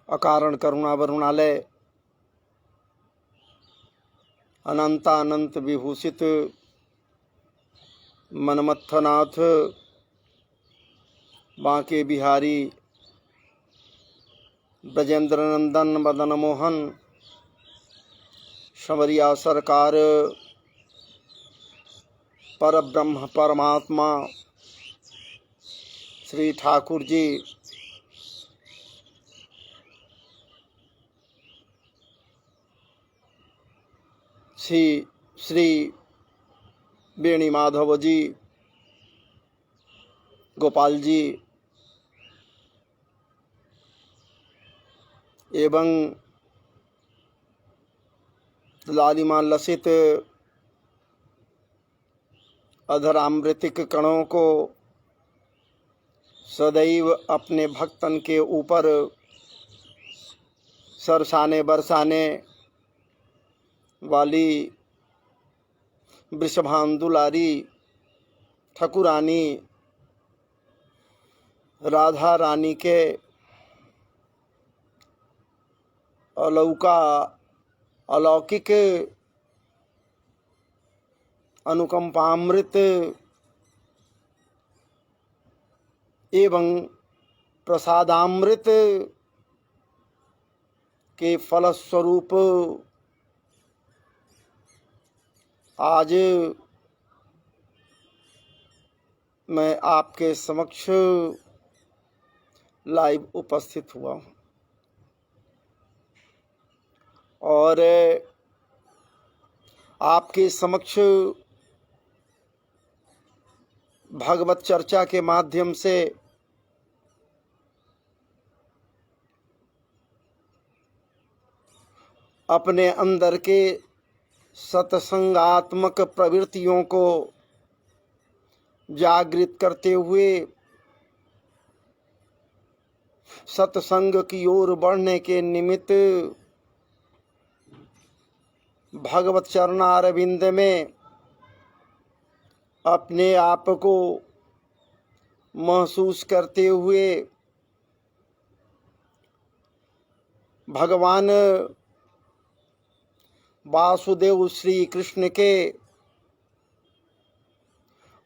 अकारण करुणा वरुणालय अनंतानंत विभूषित मनमत्थनाथ बांके बिहारी ब्रजेंद्र नंदन मदन मोहन शबरिया सरकार पर ब्रह्म परमात्मा श्री ठाकुर जी श्री वेणी माधव जी गोपाल जी एवं लालिमा लसित अधरामृतिक कणों को सदैव अपने भक्तन के ऊपर सरसाने बरसाने वाली वृषभानुलारी ठकुरानी राधा रानी के अलौकिक अनुकंपामृत एवं प्रसादामृत के फलस्वरूप आज मैं आपके समक्ष लाइव उपस्थित हुआ हूँ और आपके समक्ष भगवत चर्चा के माध्यम से अपने अंदर के सत्संगात्मक प्रवृत्तियों को जागृत करते हुए सत्संग की ओर बढ़ने के निमित्त भगवत चरणारविंद में अपने आप को महसूस करते हुए भगवान वासुदेव श्री कृष्ण के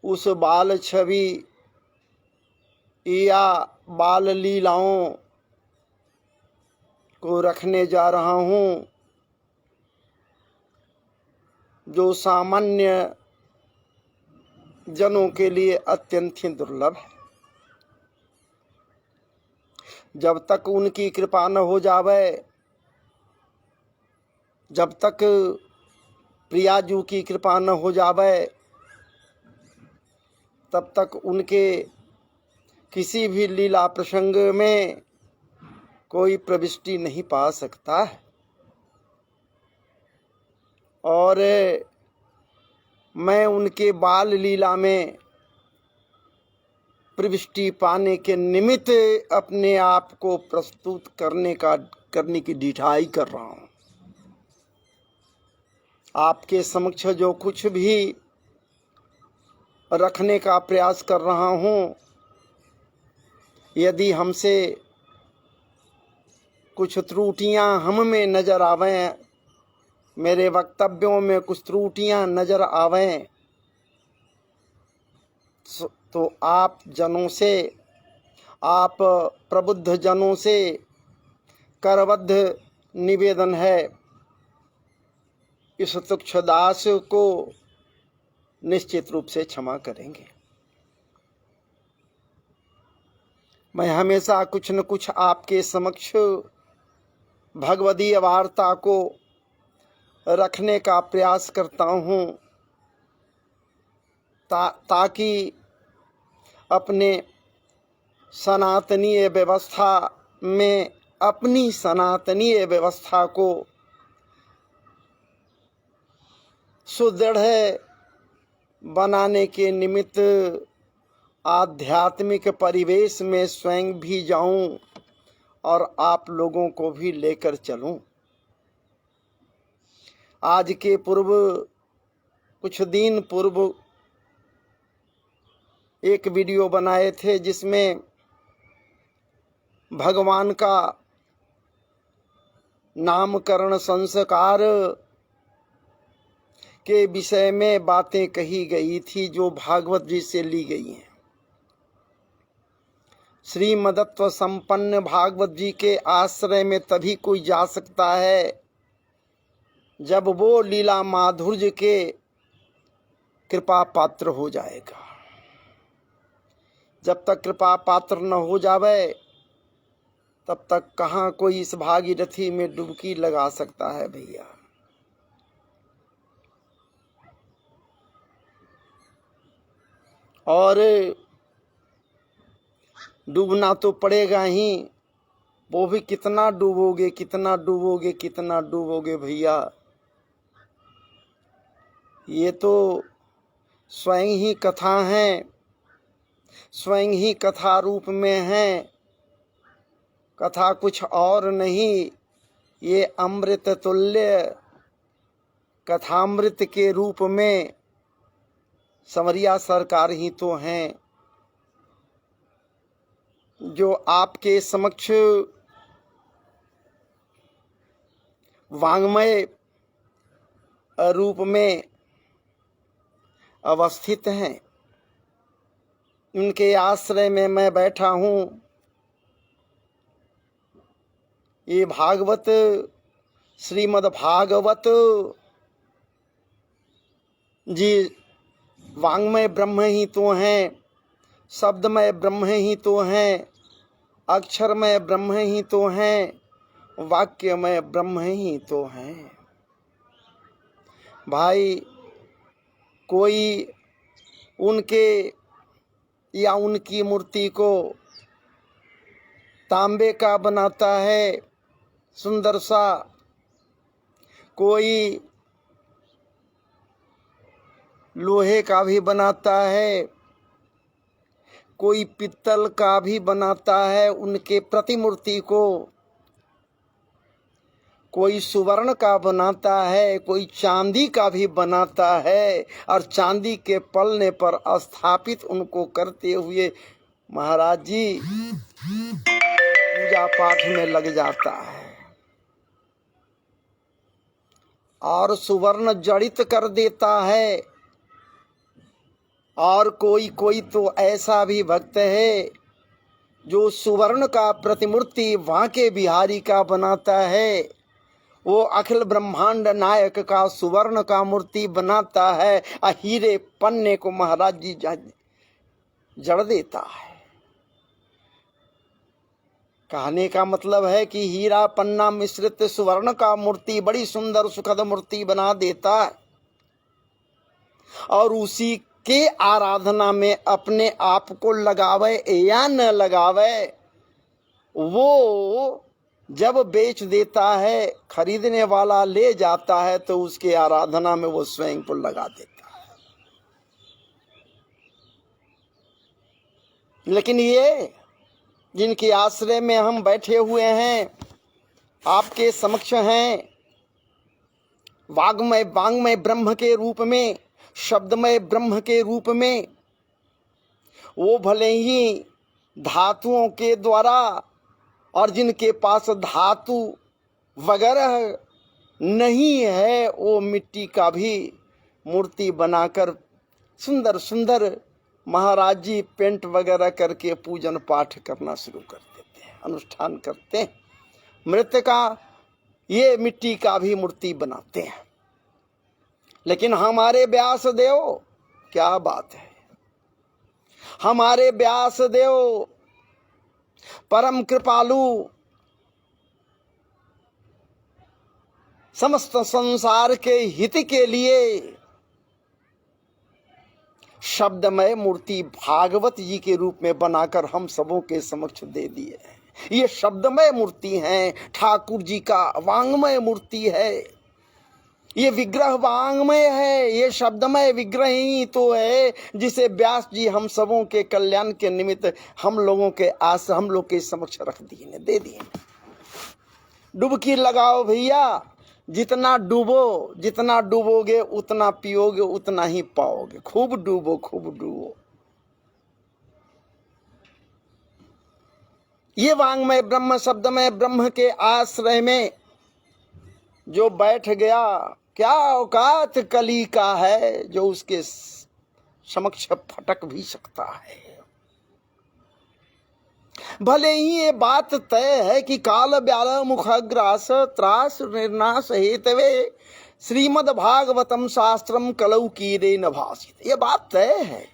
उस बाल छवि या बाल लीलाओं को रखने जा रहा हूँ जो सामान्य जनों के लिए अत्यंत ही दुर्लभ है। जब तक उनकी कृपा न हो जावे, जब तक प्रियाजू की कृपा न हो जावे, तब तक उनके किसी भी लीला प्रसंग में कोई प्रविष्टि नहीं पा सकता है। और मैं उनके बाल लीला में प्रविष्टि पाने के निमित्त अपने आप को प्रस्तुत करने की ढिठाई कर रहा हूँ। आपके समक्ष जो कुछ भी रखने का प्रयास कर रहा हूँ, यदि हमसे कुछ त्रुटियां हम में नजर आवें, मेरे वक्तव्यों में कुछ त्रुटियां नजर आवें, तो आप जनों से, आप प्रबुद्ध जनों से करबद्ध निवेदन है, इस तुच्छ दास को निश्चित रूप से क्षमा करेंगे। मैं हमेशा कुछ न कुछ आपके समक्ष भगवदीय वार्ता को रखने का प्रयास करता हूँ ताकि अपने सनातनीय व्यवस्था में अपनी सनातनीय व्यवस्था को सुदृढ़ बनाने के निमित्त आध्यात्मिक परिवेश में स्वयं भी जाऊं और आप लोगों को भी लेकर चलूं। आज के पूर्व कुछ दिन पूर्व एक वीडियो बनाए थे जिसमें भगवान का नामकरण संस्कार के विषय में बातें कही गई थी जो भागवत जी से ली गई हैं। श्रीमदत्व संपन्न भागवत जी के आश्रय में तभी कोई जा सकता है जब वो लीला माधुर्य के कृपा पात्र हो जाएगा। जब तक कृपा पात्र न हो जावे तब तक कहाँ कोई इस भागीरथी में डुबकी लगा सकता है भैया। और डूबना तो पड़ेगा ही, वो भी कितना डूबोगे कितना डूबोगे कितना डूबोगे भैया। ये तो स्वयं ही कथा है, स्वयं ही कथा रूप में है। कथा कुछ और नहीं, ये अमृत तुल्य कथामृत के रूप में संवरिया सरकार ही तो हैं जो आपके समक्ष वांग्मय रूप में अवस्थित हैं। उनके आश्रय में मैं बैठा हूँ। ये भागवत श्रीमद् भागवत जी वांग्मय ब्रह्म ही तो हैं, शब्दमय ब्रह्म ही तो हैं, अक्षरमय ब्रह्म ही तो हैं, वाक्यमय ब्रह्म ही तो हैं। भाई कोई उनके या उनकी मूर्ति को तांबे का बनाता है सुंदर सा, कोई लोहे का भी बनाता है, कोई पित्तल का भी बनाता है उनके प्रतिमूर्ति को, कोई सुवर्ण का बनाता है, कोई चांदी का भी बनाता है और चांदी के पलने पर स्थापित उनको करते हुए महाराज जी पूजा पाठ में लग जाता है और सुवर्ण जड़ित कर देता है। और कोई कोई तो ऐसा भी भक्त है जो सुवर्ण का प्रतिमूर्ति वांके बिहारी का बनाता है, वो अखिल ब्रह्मांड नायक का सुवर्ण का मूर्ति बनाता है और हीरे पन्ने को महाराज जी जड़ देता है। कहने का मतलब है कि हीरा पन्ना मिश्रित सुवर्ण का मूर्ति बड़ी सुंदर सुखद मूर्ति बना देता है और उसी के आराधना में अपने आप को लगावे या न लगावे, वो जब बेच देता है खरीदने वाला ले जाता है तो उसके आराधना में वो स्वयं को लगा देता है। लेकिन ये जिनके आश्रय में हम बैठे हुए हैं, आपके समक्ष हैं, वांग्मय ब्रह्म के रूप में, शब्दमय ब्रह्म के रूप में, वो भले ही धातुओं के द्वारा और जिनके पास धातु वगैरह नहीं है वो मिट्टी का भी मूर्ति बनाकर सुंदर सुंदर महाराज जी पेंट वगैरह करके पूजन पाठ करना शुरू कर देते हैं, अनुष्ठान करते हैं। मृतिका ये मिट्टी का भी मूर्ति बनाते हैं। लेकिन हमारे व्यास देव क्या बात है, हमारे व्यास देव परम कृपालु, समस्त संसार के हित के लिए शब्दमय मूर्ति भागवत जी के रूप में बनाकर हम सबों के समक्ष दे दिए। ये शब्दमय मूर्ति है, ठाकुर जी का वांग्मय मूर्ति है, ये विग्रह वांग्मय है, ये शब्दमय विग्रह ही तो है जिसे व्यास जी हम सबों के कल्याण के निमित्त हम लोग के समक्ष रख दिए, दे दिए। डुबकी लगाओ भैया, जितना डूबोगे उतना पियोगे, उतना ही पाओगे। खूब डूबो, खूब डूबो। ये वांग्मय ब्रह्म, शब्दमय ब्रह्म के आश्रय में जो बैठ गया, क्या औकात कली का है जो उसके समक्ष फटक भी सकता है। भले ही ये बात तय है कि काल ब्याल मुखग्रास त्रास निर्नाश हेतवे श्रीमद् भागवतम शास्त्रम कलौ कीरे न भाषित, ये बात तय है।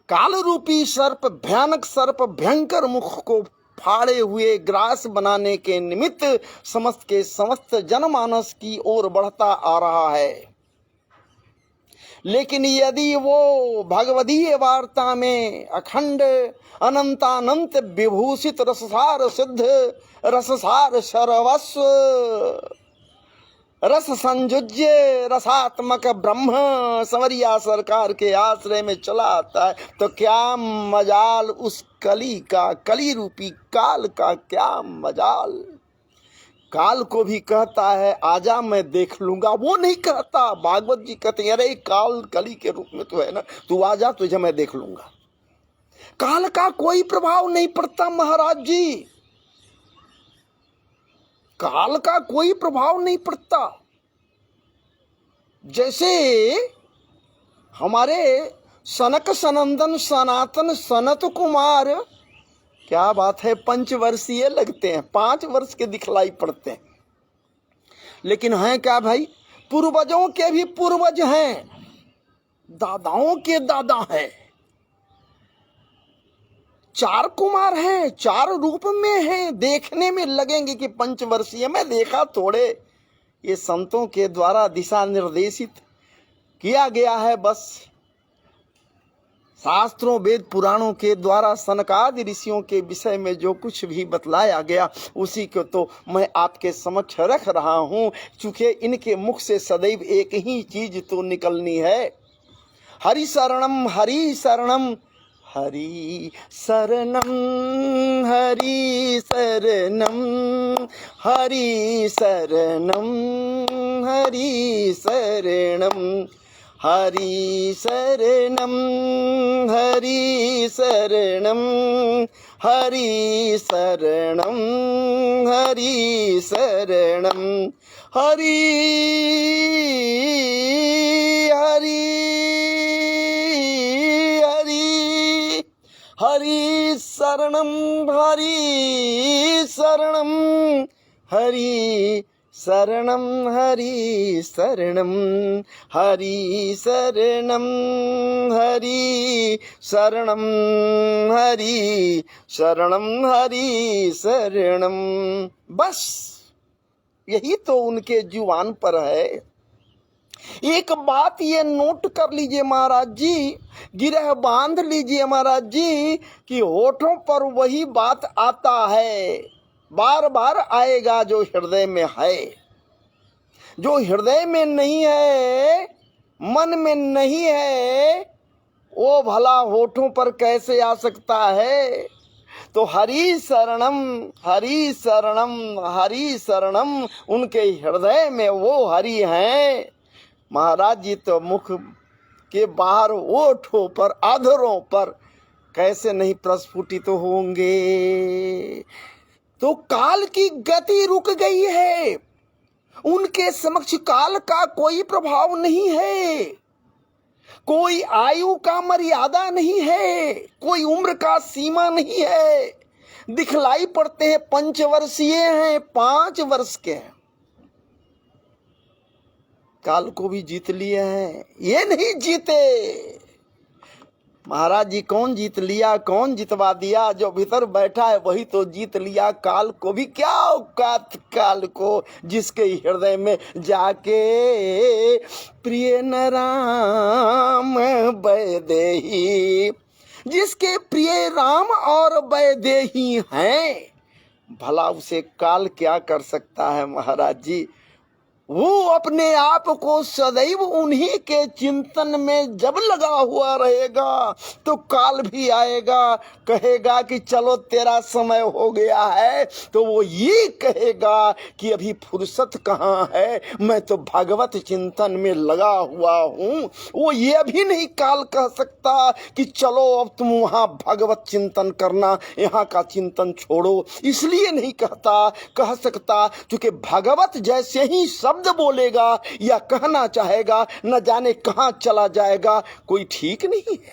काल रूपी सर्प, भयानक सर्प भयंकर मुख को फाड़े हुए ग्रास बनाने के निमित्त समस्त के समस्त जनमानस की ओर बढ़ता आ रहा है। लेकिन यदि वो भगवदीय वार्ता में अखंड अनंतानंत विभूषित रससार सिद्ध, रससार सर्वस्व, रस संयुज्य रसात्मक ब्रह्म संवरिया सरकार के आश्रय में चला आता है, तो क्या मजाल उस कली का, कली रूपी काल का क्या मजाल। काल को भी कहता है आजा मैं देख लूंगा, वो नहीं कहता। भागवत जी कहते हैं अरे काल कली के रूप में तो है ना, तू आजा, तुझे मैं देख लूंगा। काल का कोई प्रभाव नहीं पड़ता महाराज जी, काल का कोई प्रभाव नहीं पड़ता। जैसे हमारे सनक सनंदन सनातन सनत कुमार, क्या बात है, 5 वर्षीय लगते हैं, 5 वर्ष के दिखलाई पड़ते हैं, लेकिन हैं क्या भाई, पूर्वजों के भी पूर्वज हैं, दादाओं के दादा हैं। 4 कुमार हैं, 4 रूप में हैं, देखने में लगेंगे कि 5 वर्षीय। मैं देखा थोड़े, ये संतों के द्वारा दिशा निर्देशित किया गया है। बस शास्त्रों वेद पुराणों के द्वारा सनकादि ऋषियों के विषय में जो कुछ भी बतलाया गया उसी को तो मैं आपके समक्ष रख रहा हूँ। चूंकि इनके मुख से सदैव एक ही चीज तो निकलनी है, हरि शरणम, हरि शरणम, हरि शरणम, हरि शरणम, हरि शरणम, हरि शरणम, हरि शरणम, हरि शरणम, हरि शरणम, हरि शरणम, हरि हरि हरि हरि शरणम, हरि शरणम, हरि शरणम, हरि शरणम, हरि शरणम, हरि शरणम, हरि शरणम, हरि शरणम। बस यही तो उनके जुबान पर है। एक बात ये नोट कर लीजिए महाराज जी, गिरह बांध लीजिए महाराज जी, कि होठों पर वही बात आता है, बार बार आएगा जो हृदय में है। जो हृदय में नहीं है, मन में नहीं है, वो भला होठों पर कैसे आ सकता है। तो हरि शरणम, हरि शरणम, हरि शरणम, उनके हृदय में वो हरि हैं। महाराज जी तो मुख के बाहर ओठों पर, अधरों पर कैसे नहीं प्रस्फुटित तो होंगे। तो काल की गति रुक गई है, उनके समक्ष काल का कोई प्रभाव नहीं है, कोई आयु का मर्यादा नहीं है, कोई उम्र का सीमा नहीं है। दिखलाई पड़ते हैं 5 वर्षीय हैं, 5 वर्ष के हैं, काल को भी जीत लिए हैं, ये नहीं जीते। महाराज जी कौन जीत लिया, कौन जितवा दिया? जो भीतर बैठा है वही तो जीत लिया। काल को भी क्या औकात काल को, जिसके हृदय में जाके प्रिय न राम वैदेही, जिसके प्रिय राम और वैदेही हैं, भला उसे काल क्या कर सकता है महाराज जी? वो अपने आप को सदैव उन्हीं के चिंतन में जब लगा हुआ रहेगा तो काल भी आएगा, कहेगा कि चलो तेरा समय हो गया है, तो वो ये कहेगा कि अभी फुर्सत कहाँ है, मैं तो भगवत चिंतन में लगा हुआ हूँ। वो ये भी नहीं काल कह सकता कि चलो अब तुम वहाँ भगवत चिंतन करना, यहाँ का चिंतन छोड़ो, इसलिए नहीं कह सकता क्योंकि भगवत जैसे ही शब्द बोलेगा या कहना चाहेगा न जाने कहां चला जाएगा, कोई ठीक नहीं है।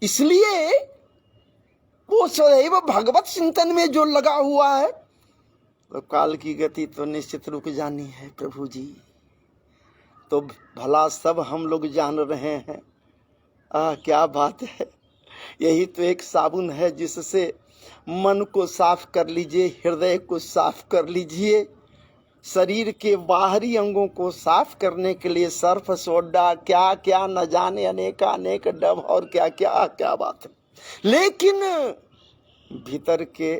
इसलिए वो सदैव भगवत चिंतन में जो लगा हुआ है, तो काल की गति तो निश्चित रुक जानी है प्रभु जी। तो भला सब हम लोग जान रहे हैं। क्या बात है। यही तो एक साबुन है जिससे मन को साफ कर लीजिए, हृदय को साफ कर लीजिए। शरीर के बाहरी अंगों को साफ करने के लिए सर्फ सोडा क्या क्या न जाने अनेक डब और क्या क्या क्या बात है। लेकिन भीतर के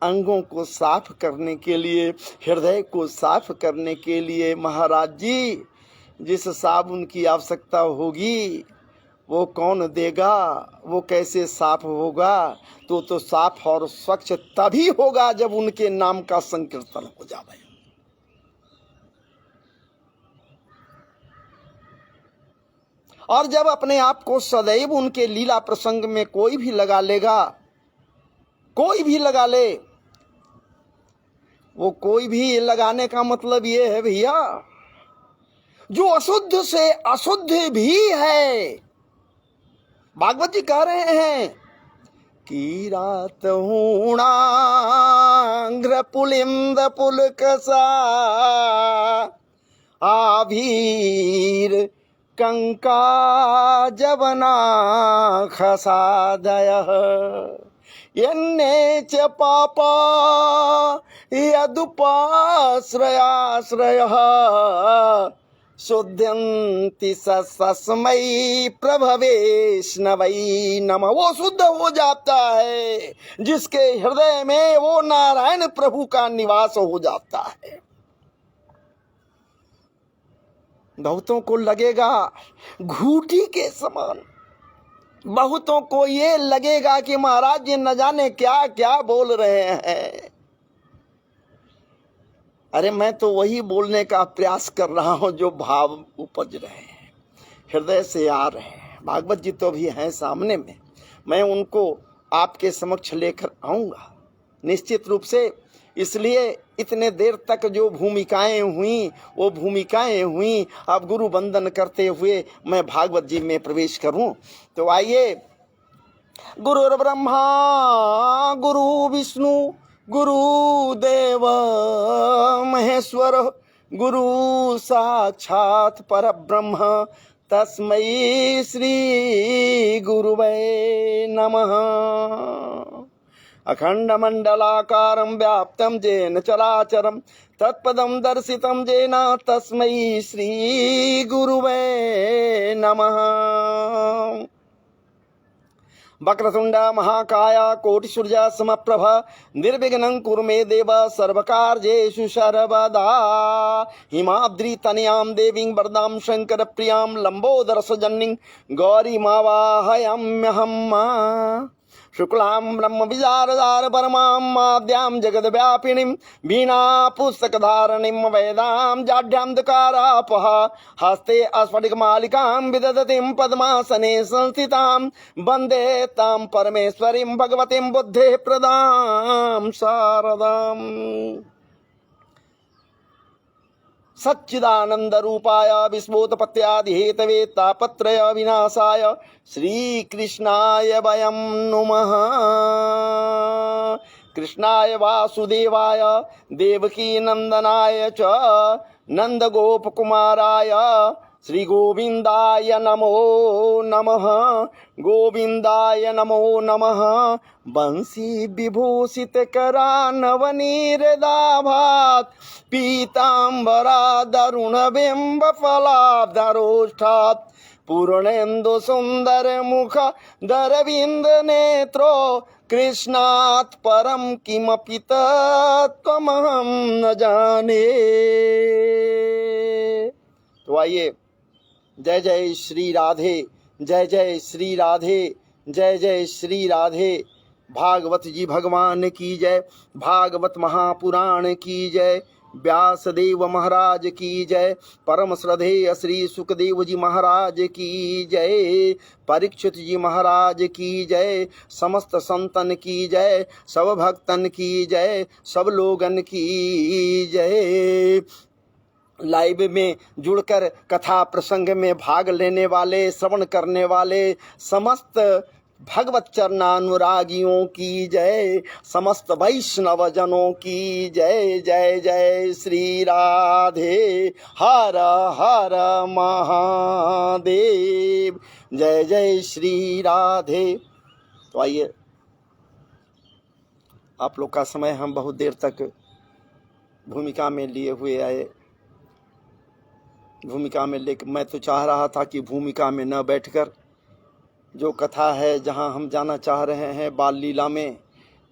अंगों को साफ करने के लिए, हृदय को साफ करने के लिए महाराज जी जिस साबुन की आवश्यकता होगी वो कौन देगा, वो कैसे साफ होगा? तो साफ और स्वच्छ तभी होगा जब उनके नाम का संकीर्तन हो जाए। और जब अपने आप को सदैव उनके लीला प्रसंग में कोई भी लगा लेगा, कोई भी लगा ले, वो कोई भी लगाने का मतलब ये है भैया जो अशुद्ध से अशुद्ध भी है। भागवत जी कह रहे हैं कि रात हूणांग्र पुलिंद पुलकसा आभीर कंका जबना खसादय यन्ने च पापा यदुपाश्रयाश्रयः शुद्धंति सस्मै प्रभवेष्णवै नमः। वो शुद्ध हो जाता है जिसके हृदय में वो नारायण प्रभु का निवास हो जाता है। बहुतों को लगेगा घूटी के समान, बहुतों को ये लगेगा कि महाराज ये न जाने क्या क्या बोल रहे हैं। अरे मैं तो वही बोलने का प्रयास कर रहा हूं जो भाव उपज रहे हैं, हृदय से आ रहे हैं। भागवत जी तो भी हैं सामने में, मैं उनको आपके समक्ष लेकर आऊंगा निश्चित रूप से। इसलिए इतने देर तक जो भूमिकाएं हुई वो भूमिकाएं हुई। अब गुरु वंदन करते हुए मैं भागवत जी में प्रवेश करूं। तो आइए, गुरुर् ब्रह्मा गुरु विष्णु गुरुदेव महेश्वर गुरु साक्षात् परब्रह्म तस्मै श्री गुरुवे नमः। अखंडमंडलाकारं व्याप्तं येन चराचरं तत्पदं दर्शितं येन तस्मै श्री गुरुवे नमः। वक्रतुंड महाकाय कोटिसूर्य समप्रभ निर्विघ्नं कुरु मे देव सर्वकार्येषु सर्वदा। हिमाद्रितनयां देवीं वरदां शंकर प्रियां लंबोदर सजन्नीं गौरीमावाहयाम्यहम्। शुक्लां ब्रह्म विजारदार परमां माद्यां जगद्व्यापिनीं वीणा पुस्तकधारणीं वेदां जाढ्यान्धकारापः हस्ते स्फटिकमालिकां विदधतीं पद्मासने संस्थितां वन्दे तां परमेश्वरीं भगवतीं बुद्धेः प्रदां शारदाम्। सच्चिदानंद रूपाय विस्फोटपत्यादि हेतवे तापत्रय विनाशाय श्रीकृष्णाय वयं नुमः। कृष्णाय वासुदेवाय देवकी नंदनाय च नंदगोपकुमाराय श्री गोविंदाय नमो नमः, गोविंदाय नमो नमः। बंसी विभूषित करा नवनीरदाभात, पीतांबरा दरुण बिंब फलाधरोष्ठात्, पूर्णेन्दु सुंदर मुख दरविंद नेत्रो, कृष्णात् परम किमपि तत्त्वमहं न जाने। तो आइए, जय जय श्री राधे, जय जय श्री राधे, जय जय श्री राधे। भागवत जी भगवान की जय, भागवत महापुराण की जय, व्यासदेव महाराज की जय, परम श्रद्धेय श्री सुखदेव जी महाराज की जय, परीक्षित जी महाराज की जय, समस्त संतन की जय, सब भक्तन की जय, सब लोगन की जय। लाइव में जुड़कर कथा प्रसंग में भाग लेने वाले, श्रवण करने वाले समस्त भगवत चरणानुरागियों की जय, समस्त वैष्णव जनों की जय। जय जय श्री राधे, हर हर महादेव, जय जय श्री राधे। तो आइए, आप लोग का समय हम बहुत देर तक भूमिका में लिए हुए आए। भूमिका में लेकर मैं तो चाह रहा था कि भूमिका में न बैठकर जो कथा है, जहां हम जाना चाह रहे हैं बाल लीला में,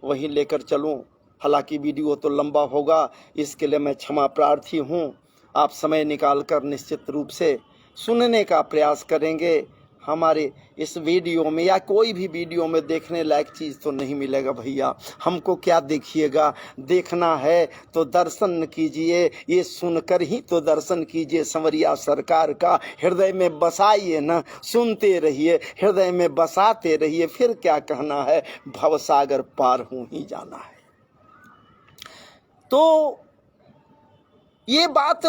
वही लेकर चलूं। हालांकि वीडियो तो लंबा होगा, इसके लिए मैं क्षमा प्रार्थी हूं। आप समय निकालकर निश्चित रूप से सुनने का प्रयास करेंगे। हमारे इस वीडियो में या कोई भी वीडियो में देखने लायक चीज़ तो नहीं मिलेगा भैया। हमको क्या देखिएगा, देखना है तो दर्शन कीजिए, ये सुनकर ही तो दर्शन कीजिए। संवरिया सरकार का हृदय में बसाइए ना, सुनते रहिए, हृदय में बसाते रहिए, फिर क्या कहना है, भवसागर पार हो ही जाना है। तो ये बात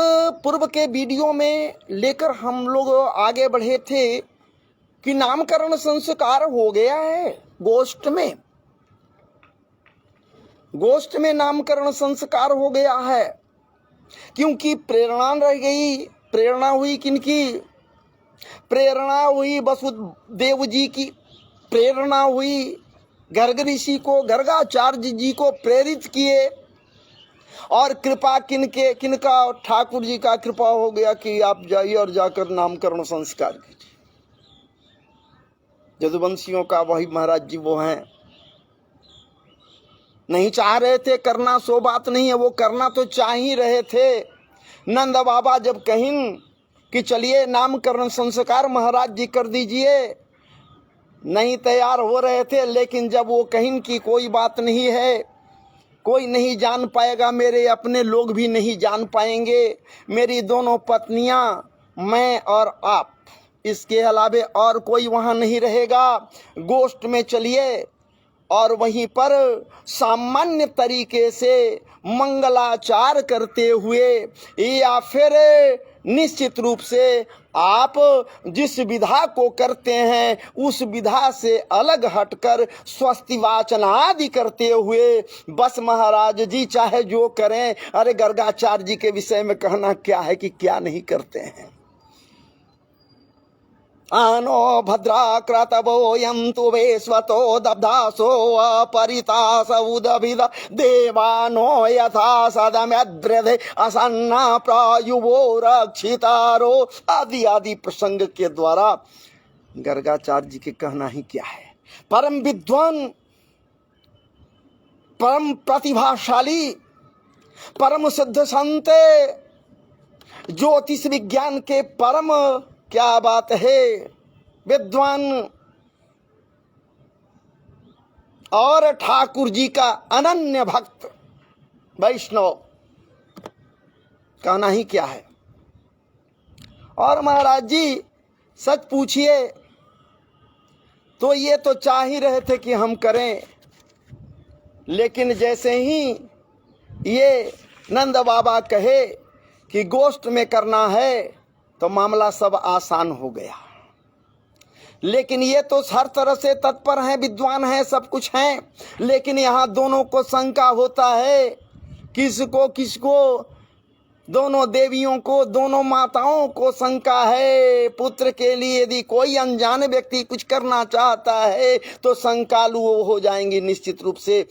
पूर्व के वीडियो में लेकर हम लोग आगे बढ़े थे कि नामकरण संस्कार हो गया है गोष्ठ में। गोष्ठ में नामकरण संस्कार हो गया है, क्योंकि प्रेरणा रह गई। प्रेरणा हुई किनकी? प्रेरणा हुई वसुदेव जी की, प्रेरणा हुई गर्ग ऋषि को, गर्गाचार्य जी को प्रेरित किए। और कृपा किनका? ठाकुर जी का कृपा हो गया कि आप जाइए और जाकर नामकरण संस्कार कीजिए। यदुवंशियों का वही महाराज जी वो हैं। नहीं चाह रहे थे करना, सो बात नहीं है, वो करना तो चाह ही रहे थे। नंद बाबा जब कहीं कि चलिए नामकरण संस्कार महाराज जी कर दीजिए, नहीं तैयार हो रहे थे। लेकिन जब वो कहीं कि कोई बात नहीं है, कोई नहीं जान पाएगा, मेरे अपने लोग भी नहीं जान पाएंगे, मेरी दोनों पत्नियां, मैं और आप, इसके अलावे और कोई वहां नहीं रहेगा। गोष्ठ में चलिए और वहीं पर सामान्य तरीके से मंगलाचार करते हुए, या फिर निश्चित रूप से आप जिस विधा को करते हैं उस विधा से अलग हटकर स्वस्ति वाचन आदि करते हुए, बस महाराज जी चाहे जो करें। अरे गर्गाचार्य जी के विषय में कहना क्या है कि क्या नहीं करते हैं। आनो भद्राक्रतवो यन्तु वेश्वतो दब्धासो अपरितास उदभिद देवानो यथा सदम्यद्रधे असन्ना प्रायुवो रक्षितारो आदि आदि प्रसंग के द्वारा गर्गाचार्य जी के कहना ही क्या है। परम विद्वान, परम प्रतिभाशाली, परम सिद्ध संत, ज्योतिष विज्ञान के परम, क्या बात है, विद्वान और ठाकुर जी का अनन्य भक्त वैष्णव, कहना ही क्या है। और महाराज जी सच पूछिए तो ये तो चाह ही रहे थे कि हम करें, लेकिन जैसे ही ये नंद बाबा कहे कि गोष्ठ में करना है तो मामला सब आसान हो गया। लेकिन ये तो हर तरह से तत्पर हैं, विद्वान हैं, सब कुछ हैं, लेकिन यहाँ दोनों को शंका होता है, किसको दोनों देवियों को, दोनों माताओं को शंका है। पुत्र के लिए यदि कोई अनजान व्यक्ति कुछ करना चाहता है तो शंकालु हो जाएंगे निश्चित रूप से।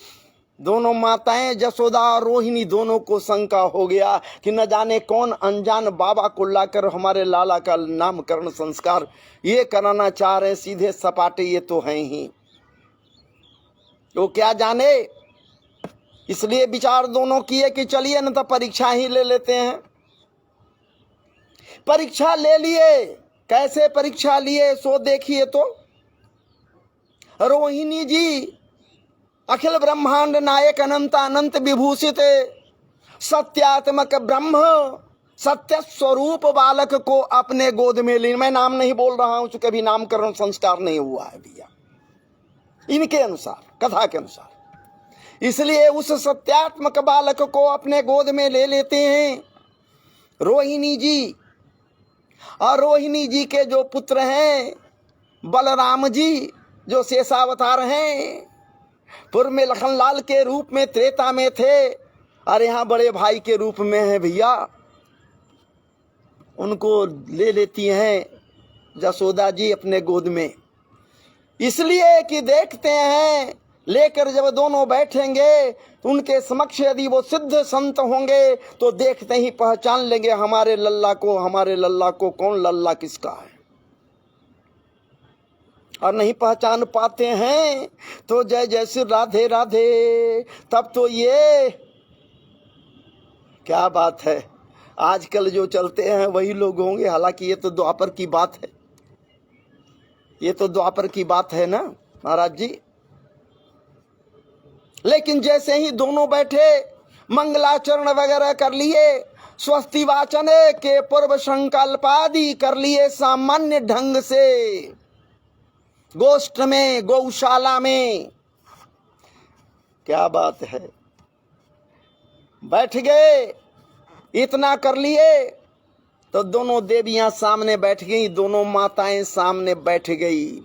दोनों माताएं जसोदा और रोहिणी दोनों को शंका हो गया कि न जाने कौन अनजान बाबा को लाकर हमारे लाला का नामकरण संस्कार ये कराना चाह रहे हैं। सीधे सपाटे ये तो हैं ही, वो क्या जाने। इसलिए विचार दोनों किए कि चलिए न तो परीक्षा ही ले लेते हैं। परीक्षा ले लिए। कैसे परीक्षा लिए सो देखिए तो। रोहिणी जी अखिल ब्रह्मांड नायक अनंत अनंत विभूषित सत्यात्मक ब्रह्म सत्य स्वरूप बालक को अपने गोद में ली। मैं नाम नहीं बोल रहा हूं, चूंकि अभी नामकरण संस्कार नहीं हुआ है भैया, इनके अनुसार, कथा के अनुसार। इसलिए उस सत्यात्मक बालक को अपने गोद में ले लेते हैं रोहिणी जी। और रोहिणी जी के जो पुत्र हैं बलराम जी, जो शेषावतार हैं, पूर्व में लखनलाल के रूप में त्रेता में थे और यहाँ बड़े भाई के रूप में है भैया। उनको ले लेती हैं जसोदा जी अपने गोद में, इसलिए कि देखते हैं लेकर जब दोनों बैठेंगे तो उनके समक्ष यदि वो सिद्ध संत होंगे तो देखते ही पहचान लेंगे हमारे लल्ला को, हमारे लल्ला को कौन लल्ला किसका है। और नहीं पहचान पाते हैं तो जय जय श्री राधे राधे। तब तो ये क्या बात है, आजकल जो चलते हैं वही लोग होंगे। हालांकि ये तो द्वापर की बात है, ये तो द्वापर की बात है ना महाराज जी। लेकिन जैसे ही दोनों बैठे मंगलाचरण वगैरह कर लिए, स्वस्ति वाचन के पूर्व संकल्प आदि कर लिए सामान्य ढंग से, गोष्ठ में गौशाला में, क्या बात है, बैठ गए। इतना कर लिए तो दोनों देवियां सामने बैठ गई, दोनों माताएं सामने बैठ गई।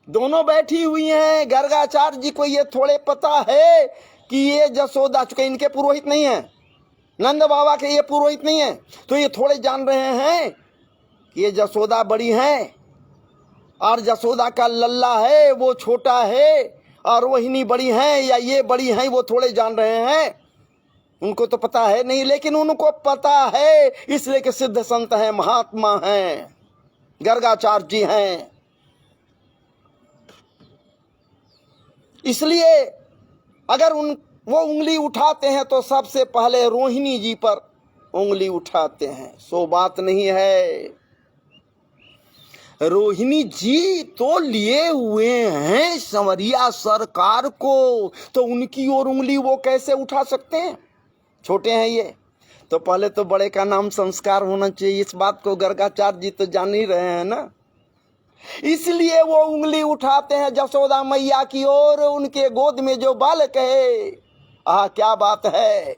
दोनों बैठी हुई हैं। गर्गाचार्य जी को ये थोड़े पता है कि ये जसोदा, चूंकि इनके पुरोहित नहीं है, नंद बाबा के ये पुरोहित नहीं है, तो ये थोड़े जान रहे हैं कि ये जसोदा बड़ी हैं और जसोदा का लल्ला है वो छोटा है, और रोहिणी बड़ी हैं या ये बड़ी हैं वो थोड़े जान रहे हैं। उनको तो पता है नहीं, लेकिन उनको पता है इसलिए कि सिद्ध संत हैं, महात्मा हैं, गर्गाचार्य जी हैं। इसलिए अगर वो उंगली उठाते हैं तो सबसे पहले रोहिणी जी पर उंगली उठाते हैं। सो बात नहीं है। रोहिणी जी तो लिए हुए हैं संवरिया सरकार को, तो उनकी ओर उंगली वो कैसे उठा सकते हैं? छोटे हैं ये, तो पहले तो बड़े का नाम संस्कार होना चाहिए। इस बात को गर्गाचार्य जी तो जान ही रहे हैं ना। इसलिए वो उंगली उठाते हैं जसोदा मैया की ओर, उनके गोद में जो बालक है। क्या बात है।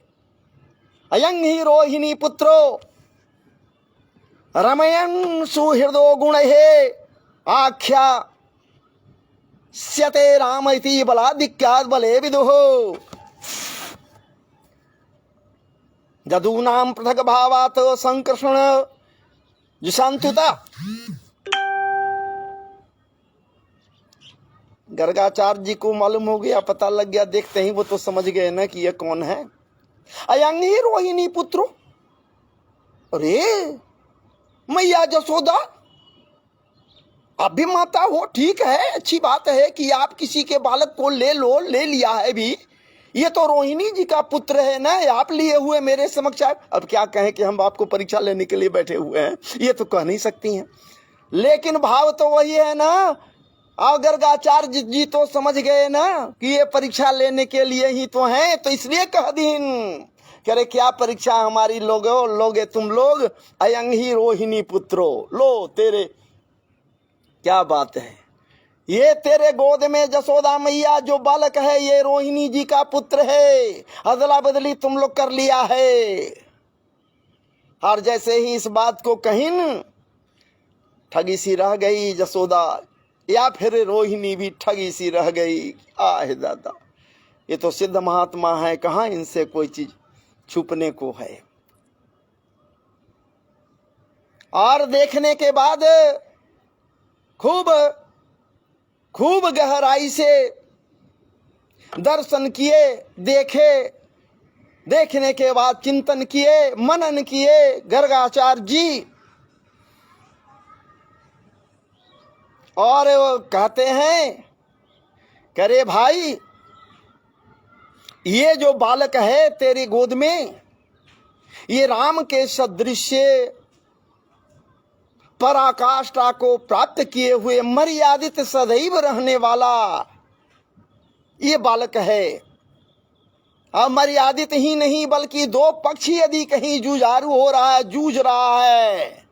अयं ही रोहिणी पुत्रो रमयन् सुहृदो गुण है आख्या स्यते राम इति बलाधिक्यात् बले विदुः जदूनां पृथक भावात् संकर्षण जुषान्तुता। गर्गाचार्य जी को मालूम हो गया, पता लग गया, देखते ही वो तो समझ गए ना कि ये कौन है। अयं ही रोहिणी पुत्रो, अरे मैया जसोदा आप भी माता हो, ठीक है, अच्छी बात है कि आप किसी के बालक को ले लिया है भी। ये तो रोहिणी जी का पुत्र है ना, आप लिए हुए मेरे समक्ष आए। अब क्या कहें कि हम आपको परीक्षा लेने के लिए बैठे हुए हैं, ये तो कह नहीं सकती हैं। लेकिन भाव तो वही है ना। और गर्गाचार्य जी तो समझ गए ना कि ये परीक्षा लेने के लिए ही तो हैं, तो इसलिए कह दीन करे क्या परीक्षा हमारी लोगे तुम लोग। अयं ही रोहिणी पुत्रो, लो तेरे, क्या बात है, ये तेरे गोद में जसोदा मैया जो बालक है ये रोहिणी जी का पुत्र है। अदला बदली तुम लोग कर लिया है। और जैसे ही इस बात को कहीं ठगी सी रह गई जसोदा, या फिर रोहिणी भी ठगी सी रह गई। आह दादा, ये तो सिद्ध महात्मा है, कहाँ इनसे कोई चीज छुपने को है। और देखने के बाद खूब खूब गहराई से दर्शन किए, देखे, देखने के बाद चिंतन किए, मनन किए गर्गाचार्य जी। और वो कहते हैं, करे भाई, ये जो बालक है तेरी गोद में, ये राम के सदृश पराकाष्ठा को प्राप्त किए हुए मर्यादित सदैव रहने वाला ये बालक है। अमर्यादित ही नहीं बल्कि दो पक्षी यदि कहीं जुझारू हो रहा है, जूझ रहा है,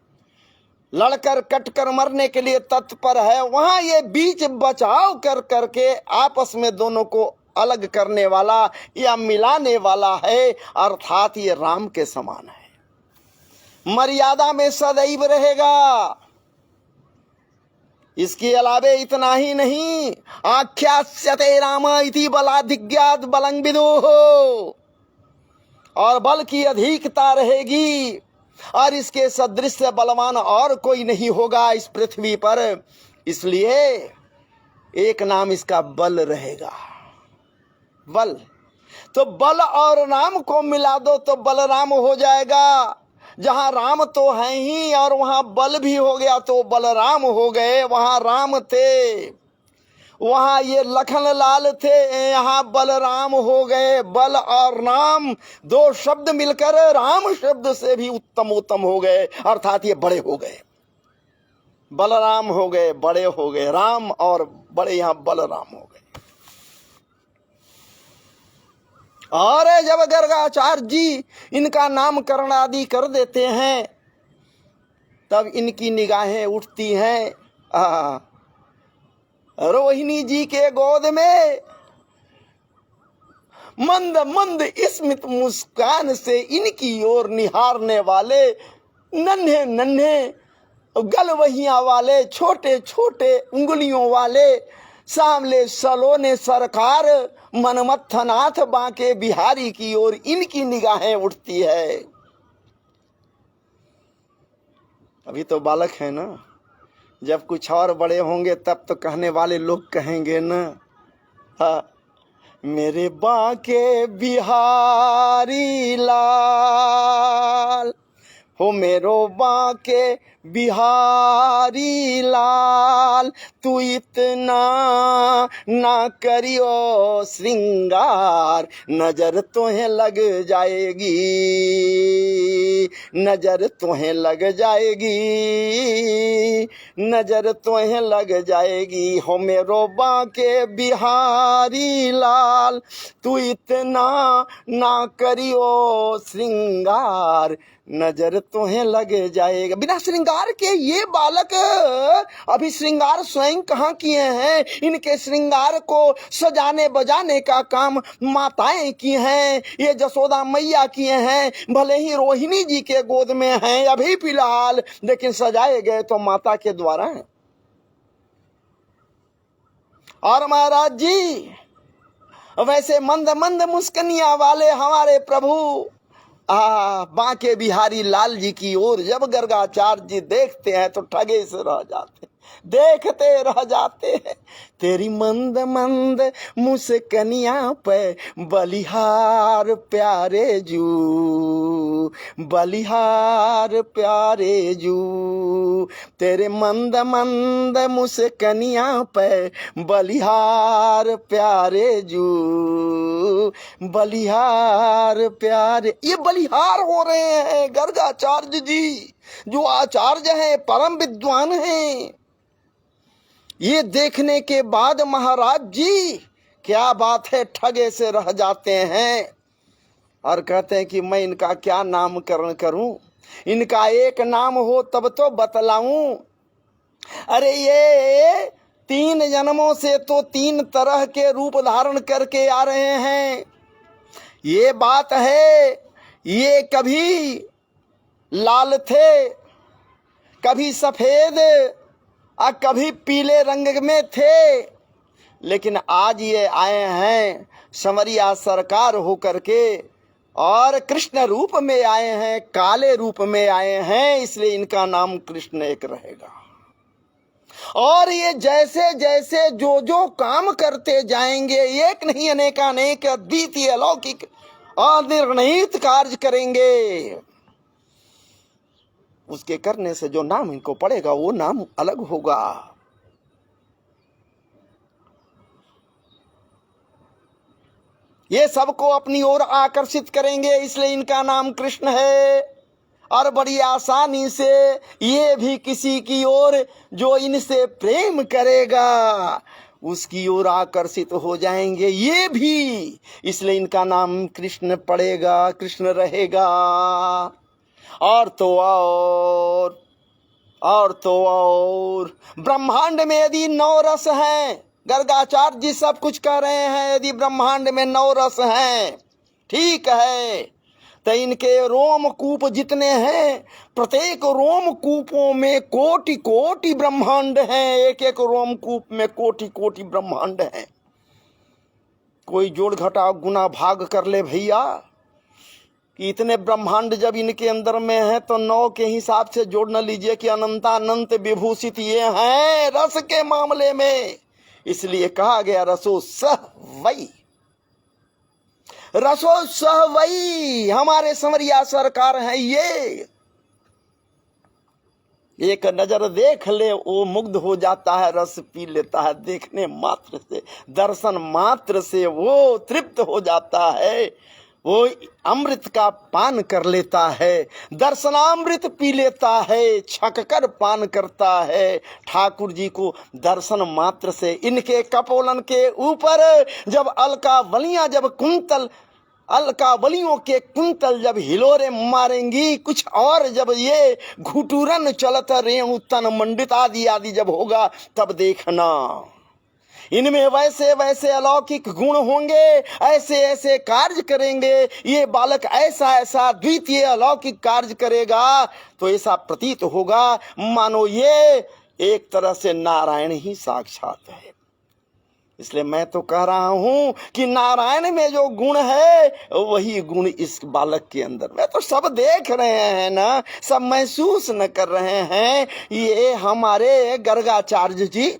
लड़कर कटकर मरने के लिए तत्पर है, वहां ये बीच बचाव कर करके आपस में दोनों को अलग करने वाला या मिलाने वाला है, अर्थात ये राम के समान है, मर्यादा में सदैव रहेगा। इसके अलावे इतना ही नहीं, आख्यास्यते राम इति बलाधिज्ञात बलं विदुः, और बल की अधिकता रहेगी और इसके सदृश बलवान और कोई नहीं होगा इस पृथ्वी पर, इसलिए एक नाम इसका बल रहेगा। बल, तो बल और राम को मिला दो तो बलराम हो जाएगा। जहां राम तो है ही और वहां बल भी हो गया तो बलराम हो गए। वहां राम थे, वहां ये लखन लाल थे, यहाँ बलराम हो गए। बल और राम दो शब्द मिलकर राम शब्द से भी उत्तम हो गए, अर्थात ये बड़े हो गए, बलराम हो गए, बड़े हो गए, राम और बड़े यहाँ बलराम हो गए। और जब गर्गाचार्य जी इनका नामकरण आदि कर देते हैं तब इनकी निगाहें उठती हैं रोहिणी जी के गोद में। मंद मंद स्मित मुस्कान से इनकी ओर निहारने वाले नन्हे नन्हे गलवहियां वाले, छोटे छोटे उंगलियों वाले सामले सलोने सरकार मनमथनाथ बांके बिहारी की ओर इनकी निगाहें उठती है। अभी तो बालक है ना, जब कुछ और बड़े होंगे तब तो कहने वाले लोग कहेंगे ना, मेरे बांके बिहारी लाल, हो मेरो बांके बिहारी लाल, तू इतना ना करियो श्रृंगार, नजर तोहें लग जाएगी, नजर तोहें लग जाएगी, नजर तोहें लग जाएगी। हो मेरो बांके बिहारी लाल, तू इतना ना करियो श्रृंगार, नजर तोहें लग जाएगा। बिना श्रृंगार के ये बालक अभी श्रृंगार स्वयं कहाँ किए हैं? इनके श्रृंगार को सजाने बजाने का काम माताएं की हैं, ये जसोदा मैया किए हैं। भले ही रोहिणी जी के गोद में हैं अभी फिलहाल, लेकिन सजाए गए तो माता के द्वारा हैं। और महाराज जी वैसे मंद मंद मुस्कनिया वाले हमारे प्रभु बांके बिहारी लाल जी की ओर जब गर्गाचार्य जी देखते हैं तो ठगे से रह जाते, देखते रह जाते हैं। तेरी मंद मंद मुस्कनिया पे बलिहार प्यारे जू, बलिहार प्यारे जू, तेरे मंद मंद मुस्कनिया पे बलिहार प्यारे जू, बलिहार प्यारे। ये बलिहार हो रहे हैं गर्गाचार्य जी, जो आचार्य हैं, परम विद्वान हैं। ये देखने के बाद महाराज जी क्या बात है, ठगे से रह जाते हैं और कहते हैं कि मैं इनका क्या नामकरण करूं, इनका एक नाम हो तब तो बतलाऊं। अरे ये 3 जन्मों से तो 3 तरह के रूप धारण करके आ रहे हैं। ये बात है, ये कभी लाल थे, कभी सफेद और कभी पीले रंग में थे, लेकिन आज ये आए हैं समरिया सरकार होकर के और कृष्ण रूप में आए हैं, काले रूप में आए हैं, इसलिए इनका नाम कृष्ण एक रहेगा। और ये जैसे जैसे जो जो काम करते जाएंगे, एक नहीं अनेकानेक अद्वितीय अलौकिक अनिर्णित कार्य करेंगे, उसके करने से जो नाम इनको पड़ेगा वो नाम अलग होगा। ये सबको अपनी ओर आकर्षित करेंगे, इसलिए इनका नाम कृष्ण है। और बड़ी आसानी से ये भी किसी की ओर जो इनसे प्रेम करेगा उसकी ओर आकर्षित हो जाएंगे ये भी, इसलिए इनका नाम कृष्ण पड़ेगा, कृष्ण रहेगा। और तो और ब्रह्मांड में यदि 9 रस हैं, गर्गाचार्य जी सब कुछ कह रहे हैं, यदि ब्रह्मांड में 9 रस हैं, ठीक है, तो इनके रोमकूप जितने हैं, प्रत्येक रोमकूपों में कोटि कोटि ब्रह्मांड हैं, एक एक रोमकूप में कोटि कोटि ब्रह्मांड हैं। कोई जोड़ घटाव गुना भाग कर ले भैया, कि इतने ब्रह्मांड जब इनके अंदर में है तो 9 के हिसाब से जोड़ न लीजिए कि अनंतानंत विभूषित ये हैं रस के मामले में। इसलिए कहा गया रसो सह वही, रसो सह वही हमारे समरिया सरकार हैं। ये एक नजर देख ले वो मुग्ध हो जाता है, रस पी लेता है, देखने मात्र से, दर्शन मात्र से वो तृप्त हो जाता है, वो अमृत का पान कर लेता है, दर्शनामृत पी लेता है, छककर पान करता है। ठाकुर जी को दर्शन मात्र से इनके कपोलन के ऊपर जब अलकावलियां, जब कुंतल अलकावलियों के कुंतल जब हिलोरे मारेंगी कुछ, और जब ये घुटुरन चलत रेणु तन मंडित आदि आदि जब होगा, तब देखना इनमें वैसे वैसे अलौकिक गुण होंगे, ऐसे ऐसे कार्य करेंगे, ये बालक ऐसा ऐसा द्वितीय अलौकिक कार्य करेगा, तो ऐसा प्रतीत होगा मानो ये एक तरह से नारायण ही साक्षात है। इसलिए मैं तो कह रहा हूं कि नारायण में जो गुण है वही गुण इस बालक के अंदर में, तो सब देख रहे हैं ना, सब महसूस न कर रहे हैं। ये हमारे गर्गाचार्य जी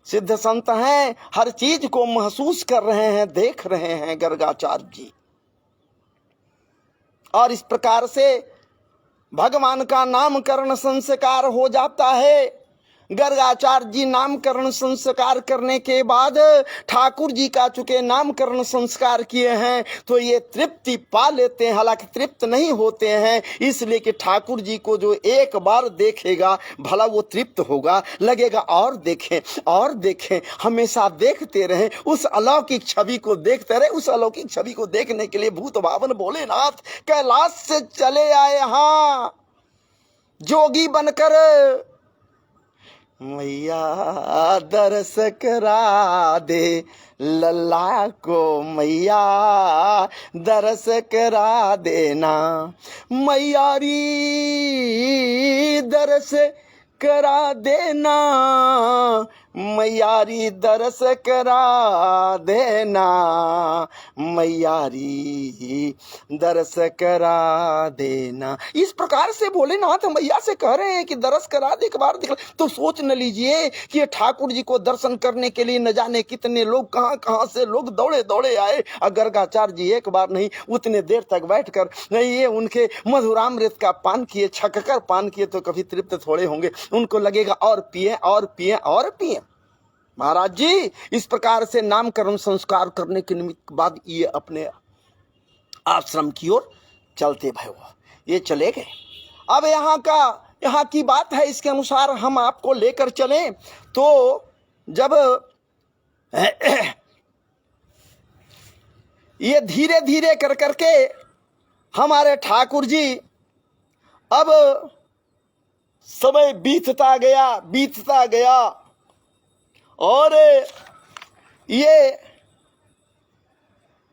सिद्ध संत हैं, हर चीज को महसूस कर रहे हैं, देख रहे हैं गर्गाचार्य जी। और इस प्रकार से भगवान का नामकरण संस्कार हो जाता है। गर्गाचार्य जी नामकरण संस्कार करने के बाद ठाकुर जी का चूंकि नामकरण संस्कार किए हैं तो ये तृप्ति पा लेते हैं, हालांकि तृप्त नहीं होते हैं, इसलिए कि ठाकुर जी को जो एक बार देखेगा भला वो तृप्त होगा, लगेगा और देखें और देखें, हमेशा देखते रहें, उस अलौकिक छवि को देखते रहे। उस अलौकिक छवि को देखने के लिए भूत भावन भोलेनाथ कैलाश से चले आए, हाँ, जोगी बनकर। मैया दरस करा दे लल्ला को, मैया दरस करा देना, मैयारी दरस करा देना, मैयारी दरस करा देना, मैयारी दरस करा देना। इस प्रकार से भोलेनाथ मैया से कह रहे हैं कि दरस करा दे, एक बार दिखला। तो सोच न लीजिए कि ठाकुर जी को दर्शन करने के लिए न जाने कितने लोग कहां कहां से लोग दौड़े दौड़े आए। गर्गाचार्य जी एक बार नहीं, उतने देर तक बैठकर ये उनके मधुरामृत का पान किए, छककर पान किए, तो कभी तृप्त थोड़े होंगे, उनको लगेगा और पिए और पिए और पिए। महाराज जी इस प्रकार से नामकरण संस्कार करने के निमित्त बाद ये अपने आश्रम की ओर चलते भय, ये चले गए। अब यहाँ की बात है, इसके अनुसार हम आपको लेकर चलें। तो जब ये धीरे धीरे कर करके हमारे ठाकुर जी, अब समय बीतता गया और ये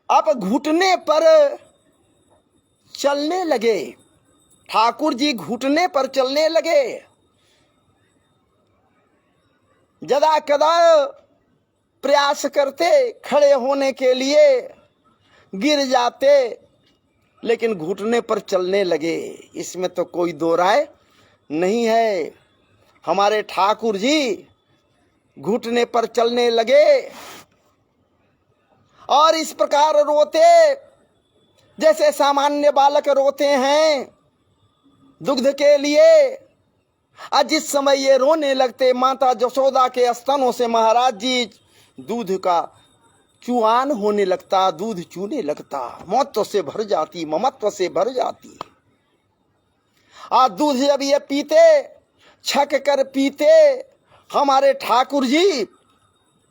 अब घुटने पर चलने लगे। ठाकुर जी घुटने पर चलने लगे। जदा कदा प्रयास करते खड़े होने के लिए, गिर जाते, लेकिन घुटने पर चलने लगे, इसमें तो कोई दो राय नहीं है। हमारे ठाकुर जी घुटने पर चलने लगे और इस प्रकार रोते जैसे सामान्य बालक रोते हैं दुग्ध के लिए। आज जिस समय ये रोने लगते, माता जशोदा के स्तनों से महाराज जी दूध का चुआन होने लगता, दूध चूने लगता, ममत्व से भर जाती, ममत्व से भर जाती। आज दूध जब ये पीते, छक कर पीते हमारे ठाकुर जी,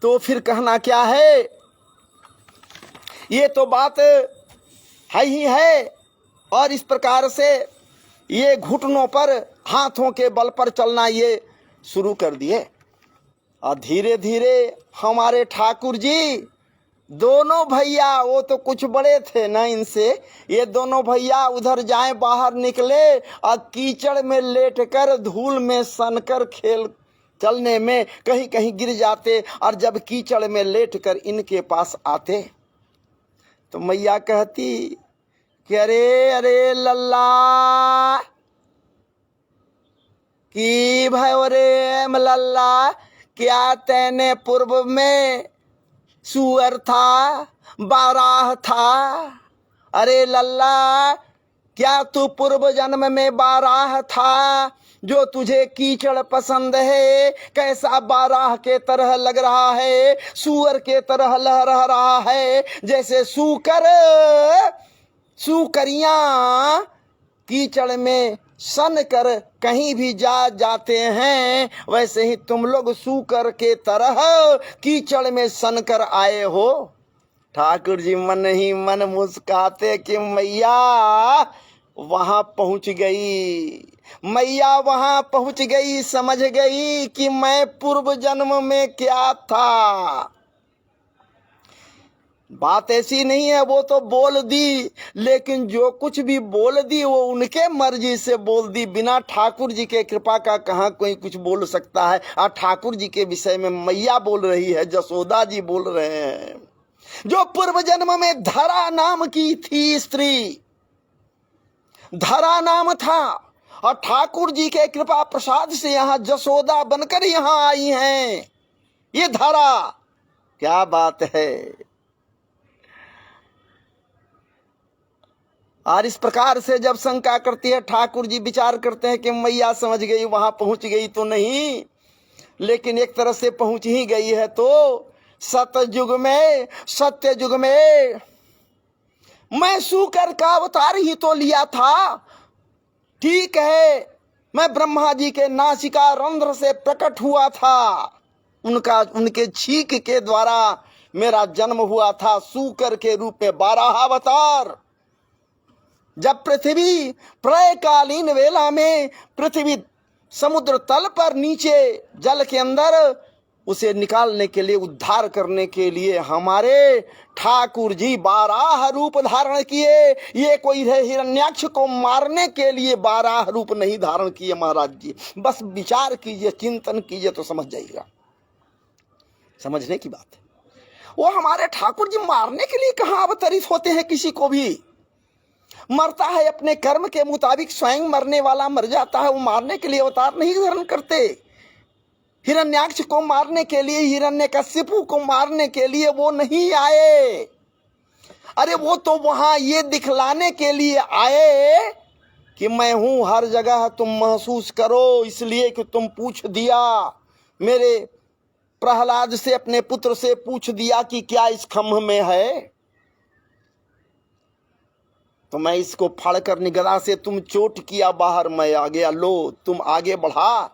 तो फिर कहना क्या है। ये तो बात है ही है। और इस प्रकार से ये घुटनों पर, हाथों के बल पर चलना ये शुरू कर दिए। और धीरे धीरे हमारे ठाकुर जी दोनों भैया, वो तो कुछ बड़े थे ना इनसे, ये दोनों भैया उधर जाए बाहर निकले और कीचड़ में लेटकर धूल में सनकर खेल चलने में कहीं कहीं गिर जाते। और जब कीचड़ में लेटकर इनके पास आते तो मैया कहती कि अरे अरे लल्ला की भयो रे लल्ला, क्या तैने पूर्व में सुअर था, बाराह था। अरे लल्ला, क्या तू पूर्व जन्म में बाराह था जो तुझे कीचड़ पसंद है? कैसा बाराह के तरह लग रहा है, सुअर के तरह लहरा रहा है, जैसे सुकरियां कीचड़ में सन कर कहीं भी जाते हैं, वैसे ही तुम लोग सूकर के तरह कीचड़ में सन कर आए हो। ठाकुर जी मन ही मन मुस्काते कि मैया वहां पहुंच गई, मैया वहां पहुंच गई, समझ गई कि मैं पूर्व जन्म में क्या था। बात ऐसी नहीं है, वो तो बोल दी, लेकिन जो कुछ भी बोल दी वो उनके मर्जी से बोल दी, बिना ठाकुर जी के कृपा का कहाँ कोई कुछ बोल सकता है। और ठाकुर जी के विषय में मैया बोल रही है, जसोदा जी बोल रहे हैं, जो पूर्व जन्म में धरा नाम की थी स्त्री, धरा नाम था, और ठाकुर जी के कृपा प्रसाद से यहाँ जसोदा बनकर यहाँ आई हैं। ये धरा क्या बात है। और इस प्रकार से जब शंका करती है, ठाकुर जी विचार करते हैं कि मैया समझ गई, वहां पहुंच गई तो नहीं, लेकिन एक तरह से पहुंच ही गई है। तो सतयुग में, सत्य युग में मैं सूकर का अवतार ही तो लिया था। ठीक है, मैं ब्रह्मा जी के नासिका रंध्र से प्रकट हुआ था, उनके छींक के द्वारा मेरा जन्म हुआ था, सूकर के रूप में 12 अवतार। जब पृथ्वी प्रलयकालीन वेला में पृथ्वी समुद्र तल पर नीचे जल के अंदर, उसे निकालने के लिए, उद्धार करने के लिए हमारे ठाकुर जी 12 रूप धारण किए। ये कोई हिरण्याक्ष को मारने के लिए 12 रूप नहीं धारण किए महाराज जी। बस विचार कीजिए, चिंतन कीजिए तो समझ जाइएगा, समझने की बात है। वो हमारे ठाकुर जी मारने के लिए कहाँ अवतरित होते हैं? किसी को भी मरता है अपने कर्म के मुताबिक, स्वयं मरने वाला मर जाता है, वो मारने के लिए अवतार नहीं धारण करते। हिरण्याक्ष को मारने के लिए, हिरण्यकशिपु को मारने के लिए वो नहीं आए। अरे वो तो वहां ये दिखलाने के लिए आए कि मैं हूं हर जगह, तुम महसूस करो, इसलिए कि तुम पूछ दिया मेरे प्रहलाद से, अपने पुत्र से पूछ दिया कि क्या इस खम्भ में है, तो मैं इसको फाड़कर निगला से तुम चोट किया बाहर, मैं आ गया, लो तुम आगे बढ़ा।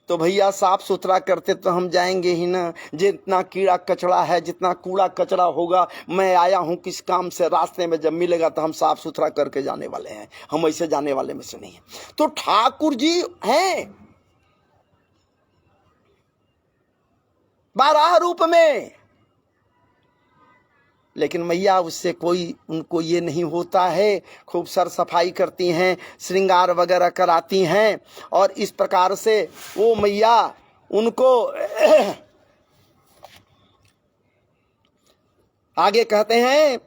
तो भैया साफ सुथरा करते तो हम जाएंगे ही ना। जितना कीड़ा कचड़ा है, जितना कूड़ा कचरा होगा, मैं आया हूं किस काम से, रास्ते में जब मिलेगा तो हम साफ सुथरा करके जाने वाले हैं, हम ऐसे जाने वाले में से नहीं है। तो ठाकुर जी हैं 12 रूप में, लेकिन मैया उससे कोई, उनको ये नहीं होता है, खूब सर सफाई करती हैं, श्रृंगार वगैरह कराती हैं, और इस प्रकार से वो मैया उनको आगे कहते हैं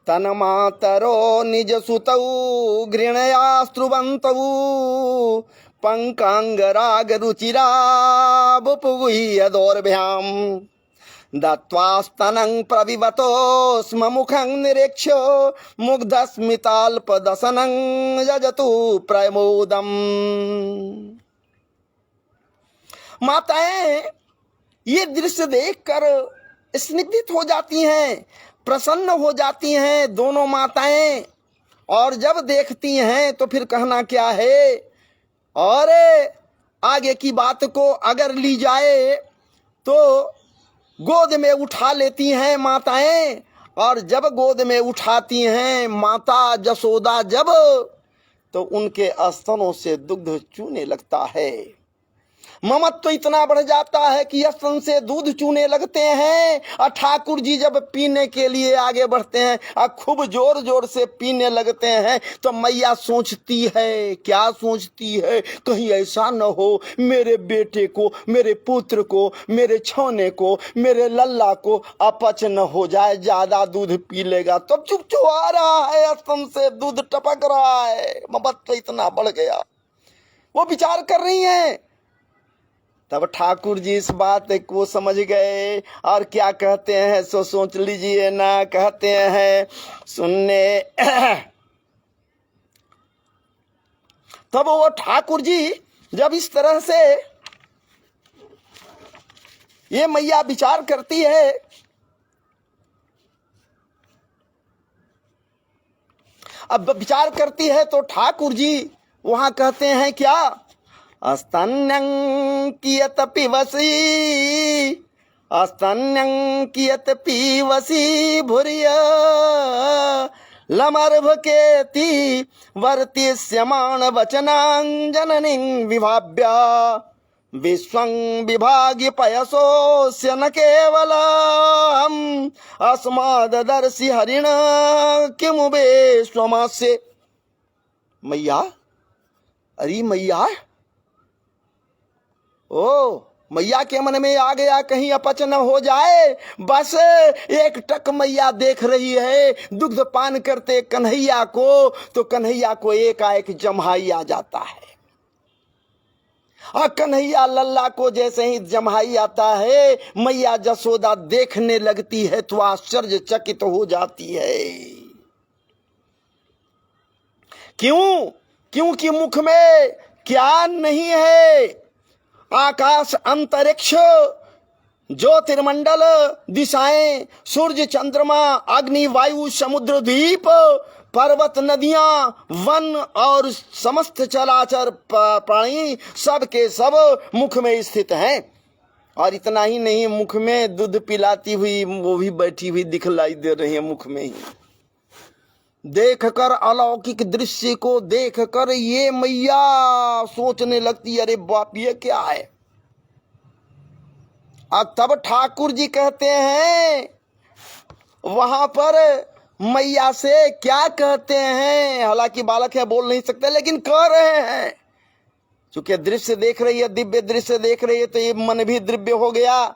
तन्मातरो निज सुतौ घृणयास्त्रुवन्तौ पंकांगराग रुचिरा बुपुगुह्य दौर्भ्याम दत्वास्तनं प्रविवतो स्म मुखं निरीक्ष्य मुग्धस्मिताल्पदसनं यजतु प्रमोदम। माताएं ये दृश्य देखकर स्निग्धित हो जाती हैं, प्रसन्न हो जाती हैं दोनों माताएं, और जब देखती हैं तो फिर कहना क्या है। और आगे की बात को अगर ली जाए तो गोद में उठा लेती हैं माताएं, और जब गोद में उठाती हैं माता जसोदा जब, तो उनके स्तनों से दुग्ध चूने लगता है। ममत्व तो इतना बढ़ जाता है कि स्तन से दूध चूने लगते हैं। और ठाकुर जी जब पीने के लिए आगे बढ़ते हैं और खूब जोर जोर से पीने लगते हैं, तो मैया सोचती है, क्या सोचती है, कहीं ऐसा न हो मेरे बेटे को, मेरे पुत्र को, मेरे छौने को, मेरे लल्ला को अपच न हो जाए, ज्यादा दूध पी लेगा तो चुप आ रहा है, स्तन से दूध टपक रहा है, ममत्व तो इतना बढ़ गया। वो विचार कर रही हैं। तब ठाकुर जी इस बात को समझ गए और क्या कहते हैं सो सोच लीजिए ना। कहते हैं सुनने तब वो ठाकुर जी जब इस तरह से ये मैया विचार करती है, अब विचार करती है तो ठाकुर जी वहां कहते हैं क्या, अस्तन्यं कियत पिबसि, अस्तन्यं कियत पीवसि भूर्य लमर्भकेति वर्तिष्यमाण वचनां जननीं विभाव्य विश्वं विभाग्य पयसोऽस्य न केवलम् अस्मादर्शि हरिण किमु विश्वमस्य। मैया, अरे मैया, ओ मैया के मन में आ गया कहीं अपच न हो जाए। बस एक टक मैया देख रही है दुग्ध पान करते कन्हैया को, तो कन्हैया को एकाएक जम्हाई आ जाता है। और कन्हैया लल्ला को जैसे ही जम्हाई आता है, मैया जसोदा देखने लगती है तो आश्चर्यचकित हो जाती है। क्यों? क्योंकि मुख में क्या नहीं है, आकाश अंतरिक्ष ज्योतिर्मंडल दिशाएं, सूर्य चंद्रमा अग्नि वायु समुद्र द्वीप पर्वत नदियां वन और समस्त चराचर प्राणी सब के सब मुख में स्थित हैं। और इतना ही नहीं, मुख में दूध पिलाती हुई वो भी बैठी हुई दिखलाई दे रही है। मुख में ही देखकर अलौकिक दृश्य को देखकर ये मैया सोचने लगती, अरे बाप ये क्या है। अब तब ठाकुर जी कहते हैं वहां पर मैया से क्या कहते हैं, हालांकि बालक है बोल नहीं सकते लेकिन कह रहे हैं, चूंकि दृश्य देख रही है, दिव्य दृश्य देख रही है, तो ये मन भी दिव्य हो गया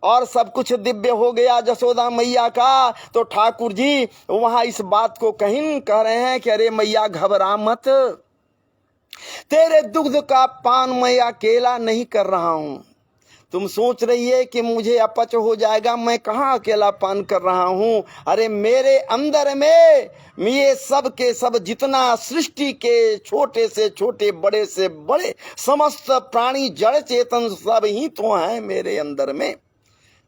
और सब कुछ दिव्य हो गया जसोदा मैया का। तो ठाकुर जी वहां इस बात को कहीं कह रहे हैं कि अरे मैया घबरा मत, तेरे दुग्ध का पान मैं अकेला नहीं कर रहा हूं। तुम सोच रही है कि मुझे अपच हो जाएगा, मैं कहाँ अकेला पान कर रहा हूं। अरे मेरे अंदर में ये सब के सब जितना सृष्टि के छोटे से छोटे बड़े से बड़े समस्त प्राणी जड़ चेतन सब ही तो हैं मेरे अंदर में।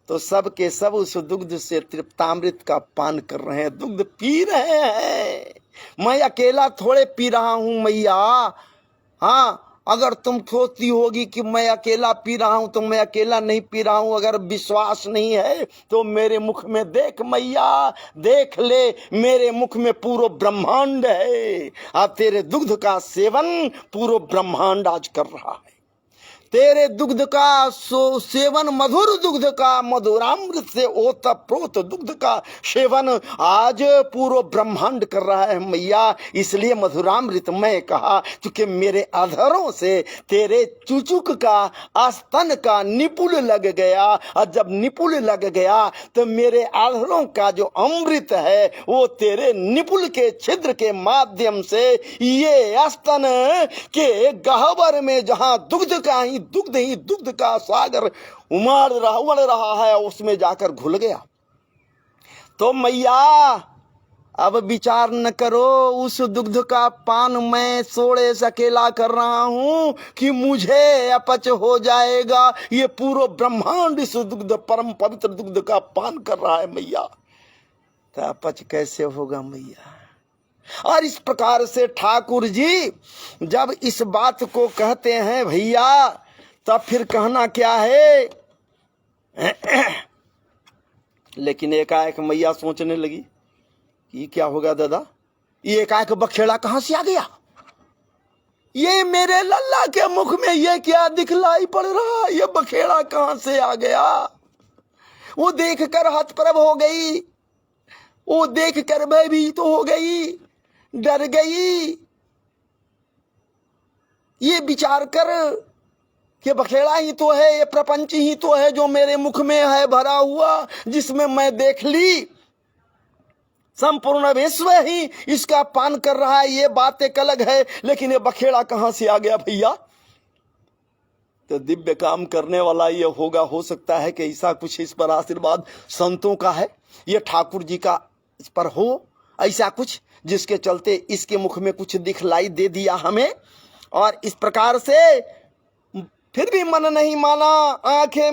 तो सब के सब उस दुग्ध से तृप्तामृत का पान कर रहे हैं, दुग्ध पी रहे हैं। मैं अकेला थोड़े पी रहा हूं मैया। हाँ, अगर तुम सोचती होगी कि मैं अकेला पी रहा हूं तो मैं अकेला नहीं पी रहा हूं, अगर विश्वास नहीं है तो मेरे मुख में देख मैया, देख ले, मेरे मुख में पूरा ब्रह्मांड है। अब तेरे दुग्ध का सेवन पूरा ब्रह्मांड आज कर रहा है। तेरे दुग्ध का सेवन, मधुर दुग्ध का, मधुरामृत से ओतप्रोत दुग्ध का सेवन आज पूरा ब्रह्मांड कर रहा है मैया। इसलिए मधुरामृत मैं कहा, क्योंकि मेरे अधरों से तेरे चुचुक का स्तन का निपुल लग गया, और जब निपुल लग गया तो मेरे अधरों का जो अमृत है वो तेरे निपुल के छिद्र के माध्यम से ये स्तन के गहवर में जहां दुग्ध ही दुग्ध का सागर उमड़ रहा है, उसमें जाकर घुल गया। तो मैया अब विचार न करो, उस दुग्ध का पान मैं सोड़े से अकेला कर रहा हूं कि मुझे अपच हो जाएगा। ये पूरा ब्रह्मांड इस दुग्ध, परम पवित्र दुग्ध का पान कर रहा है मैया, तो अपच कैसे होगा मैया। और इस प्रकार से ठाकुर जी जब इस बात को कहते हैं भैया, तब फिर कहना क्या है। लेकिन एकाएक मैया सोचने लगी कि क्या होगा दादा, ये एकाएक बखेड़ा कहां से आ गया, ये मेरे लल्ला के मुख में ये क्या दिखलाई पड़ रहा, ये बखेड़ा कहां से आ गया। वो देखकर हतप्रभ हो गई, वो देखकर भयभीत तो हो गई, डर गई। ये विचार कर कि बखेड़ा ही तो है, ये प्रपंच ही तो है जो मेरे मुख में है भरा हुआ, जिसमें मैं देख ली संपूर्ण विश्व ही इसका पान कर रहा है। ये बात एक अलग है, लेकिन ये बखेड़ा कहां से आ गया भैया। तो दिव्य काम करने वाला ये होगा, हो सकता है कि ऐसा कुछ इस पर आशीर्वाद संतों का है, ये ठाकुर जी का इस पर हो ऐसा कुछ, जिसके चलते इसके मुख में कुछ दिखलाई दे दिया हमें। और इस प्रकार से फिर भी मन नहीं माना, आंखें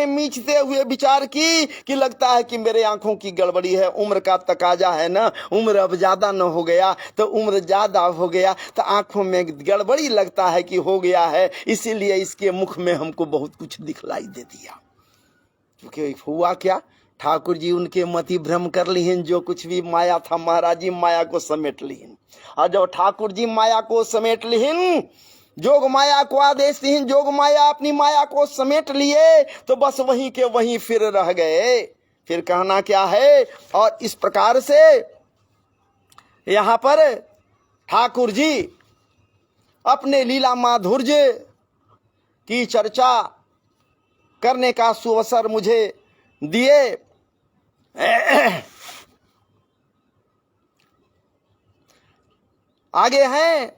मींचते हुए विचार की कि लगता है कि मेरे आंखों की गड़बड़ी है, उम्र का तकाजा है ना, उम्र अब ज्यादा न हो गया तो उम्र ज्यादा हो गया तो आंखों में गड़बड़ी लगता है कि हो गया है, इसीलिए इसके मुख में हमको बहुत कुछ दिखलाई दे दिया। क्योंकि हुआ क्या, ठाकुर जी उनके मति भ्रम कर लिहिन, जो कुछ भी माया था महाराज जी माया को समेट लिहिन। और जब ठाकुर जी माया को समेट लिहिन, जोग माया को आदेश दिहिन, जोग माया अपनी माया को समेट लिए, तो बस वहीं के वहीं फिर रह गए। फिर कहना क्या है। और इस प्रकार से यहां पर ठाकुर जी अपने लीला माधुर्य की चर्चा करने का सुअवसर मुझे दिए। आगे हैं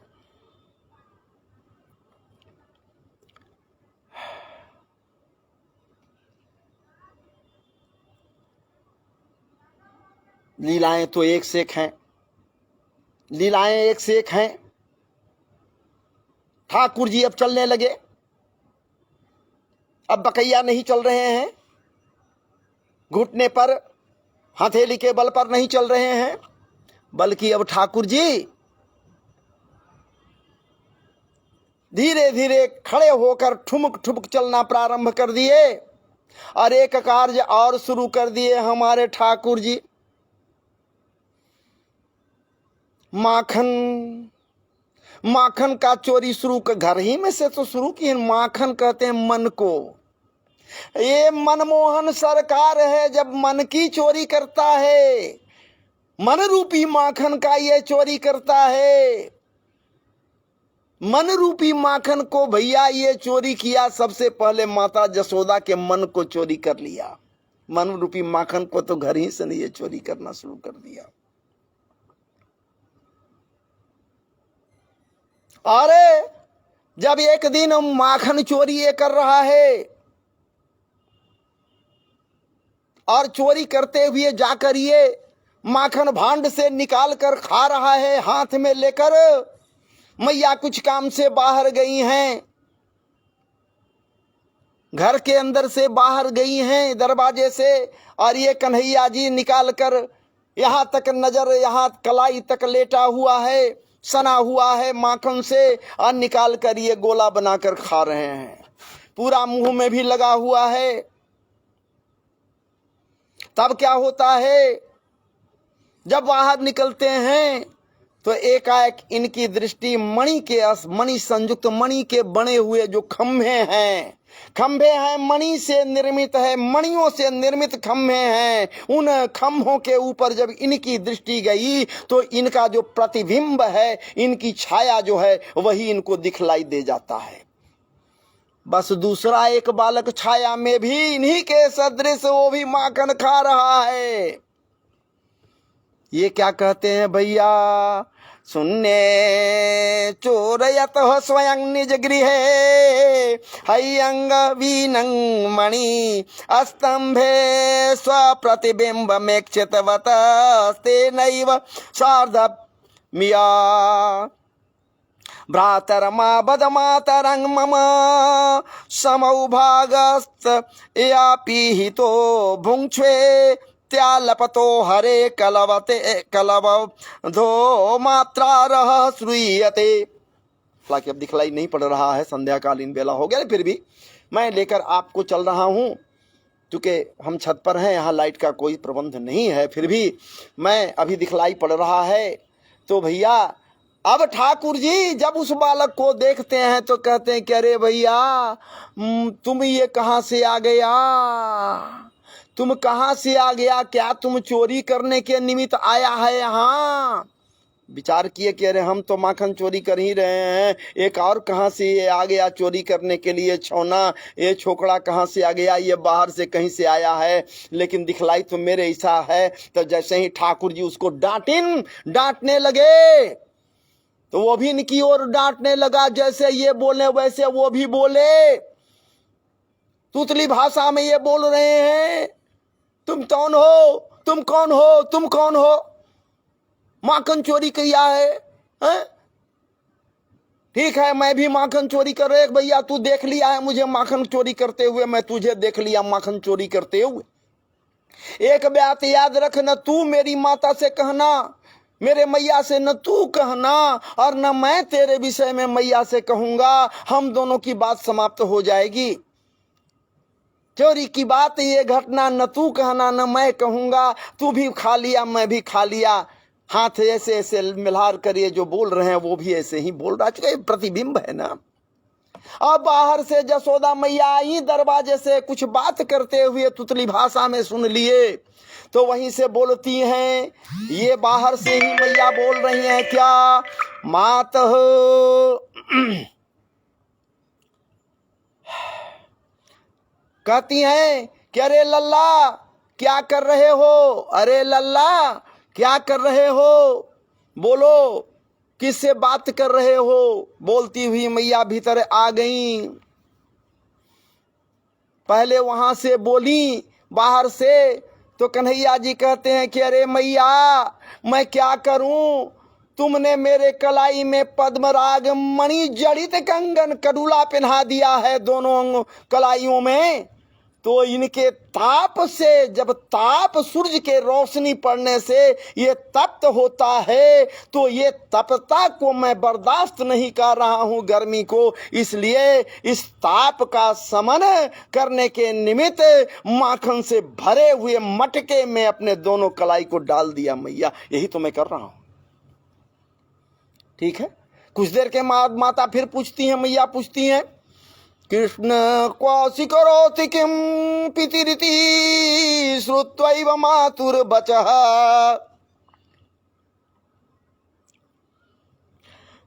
लीलाएं तो एक से एक हैं, लीलाएं एक से एक हैं। ठाकुर जी अब चलने लगे, अब बकैया नहीं चल रहे हैं, घुटने पर हथेली के बल पर नहीं चल रहे हैं, बल्कि अब ठाकुर जी धीरे धीरे खड़े होकर ठुमक ठुमक चलना प्रारंभ कर दिए। और एक कार्य और शुरू कर दिए हमारे ठाकुर जी। माखन का चोरी शुरू कर, घर ही में से तो शुरू किए। माखन कहते हैं मन को, ये मनमोहन सरकार है, जब मन की चोरी करता है, मन रूपी माखन का ये चोरी करता है। मन रूपी माखन को भैया ये चोरी किया, सबसे पहले माता जसोदा के मन को चोरी कर लिया। मन रूपी माखन को तो घर ही से नहीं ये चोरी करना शुरू कर दिया। अरे जब एक दिन माखन चोरी ये कर रहा है, और चोरी करते हुए जाकर ये माखन भांड से निकाल कर खा रहा है हाथ में लेकर। मैया कुछ काम से बाहर गई हैं, घर के अंदर से बाहर गई हैं दरवाजे से, और ये कन्हैया जी निकाल कर यहां तक नजर, यहां कलाई तक लेटा हुआ है, सना हुआ है माखन से, और निकाल कर ये गोला बनाकर खा रहे हैं, पूरा मुंह में भी लगा हुआ है। तब क्या होता है, जब बाहर निकलते हैं तो एकाएक इनकी दृष्टि मणि संयुक्त मणि के बने हुए जो खंभे हैं मणि से निर्मित है, मणियों से निर्मित खंभे हैं। उन खंभों के ऊपर जब इनकी दृष्टि गई तो इनका जो प्रतिबिंब है, इनकी छाया जो है वही इनको दिखलाई दे जाता है। बस दूसरा एक बालक छाया में भी इन्हीं के सदृश वो भी माखन खा रहा है। ये क्या कहते हैं भैया, सुन्ने चोरयत स्वयं निज गृह हयंग वीनंग मणि स्तंभे स्वप्रतिबिंब मेक्षितवत तेनैव सार्धम्या भ्रातरमा बदमातरंग मम समौभागस्त या पीहितो भुंक्ष्वे त्यालपतो हरे कलवधो मात्रा रह श्रूयते। हालांकि अब दिखलाई नहीं पड़ रहा है, संध्याकालीन बेला हो गया, फिर भी मैं लेकर आपको चल रहा हूँ। क्योंकि हम छत पर हैं, यहाँ लाइट का कोई प्रबंध नहीं है, फिर भी मैं अभी दिखलाई पड़ रहा है। तो भैया अब ठाकुर जी जब उस बालक को देखते हैं तो कहते हैं कि अरे भैया तुम ये कहाँ से आ गया, तुम कहाँ से आ गया, क्या तुम चोरी करने के निमित्त आया है यहाँ? विचार किए कि अरे हम तो माखन चोरी कर ही रहे हैं, एक और कहाँ से ये आ गया चोरी करने के लिए छौना, ये छोकरा कहाँ से आ गया, ये बाहर से कहीं से आया है, लेकिन दिखलाई तो मेरे ऐसा है। तो जैसे ही ठाकुर जी उसको डांटने लगे तो वो भी इनकी ओर डांटने लगा, जैसे ये बोले वैसे वो भी बोले, तुतली भाषा में ये बोल रहे हैं, तुम कौन हो, तुम कौन हो, तुम कौन हो, माखन चोरी किया है? ठीक है मैं भी माखन चोरी कर रहे, भैया तू देख लिया है मुझे माखन चोरी करते हुए, मैं तुझे देख लिया माखन चोरी करते हुए। एक बात याद रख, न तू मेरी माता से कहना, मेरे मैया से न तू कहना, और न मैं तेरे विषय में मैया से कहूंगा, हम दोनों की बात समाप्त हो जाएगी। चोरी की बात ये घटना न तू कहना न मैं कहूंगा, तू भी खा लिया मैं भी खा लिया। हाथ ऐसे ऐसे मिलार करिए, जो बोल रहे हैं वो भी ऐसे ही बोल रहा, चूंकि प्रतिबिंब है ना। अब बाहर से जसोदा मैया आई, दरवाजे से कुछ बात करते हुए तुतली भाषा में सुन लिए, तो वहीं से बोलती हैं, ये बाहर से ही मैया बोल रही हैं, क्या मातः कहती हैं कि अरे लल्ला क्या कर रहे हो, अरे लल्ला क्या कर रहे हो, बोलो किससे बात कर रहे हो। बोलती हुई मैया भीतर आ गई, पहले वहां से बोली बाहर से, तो कन्हैया जी कहते हैं कि अरे मैया मैं क्या करूं, तुमने मेरे कलाई में पद्मराग मणि जड़ित कंगन कड़ूला पहना दिया है दोनों कलाइयों में। तो इनके ताप से, जब ताप सूरज के रोशनी पड़ने से ये तप्त होता है, तो ये तपता को मैं बर्दाश्त नहीं कर रहा हूं गर्मी को, इसलिए इस ताप का शमन करने के निमित्त माखन से भरे हुए मटके में अपने दोनों कलाई को डाल दिया मैया, यही तो मैं कर रहा हूं। ठीक है, कुछ देर के बाद माता फिर पूछती हैं, मैया पूछती हैं, कृष्ण क्वासी करोति किम पितिरिति श्रुत्वैव मातुर्वचः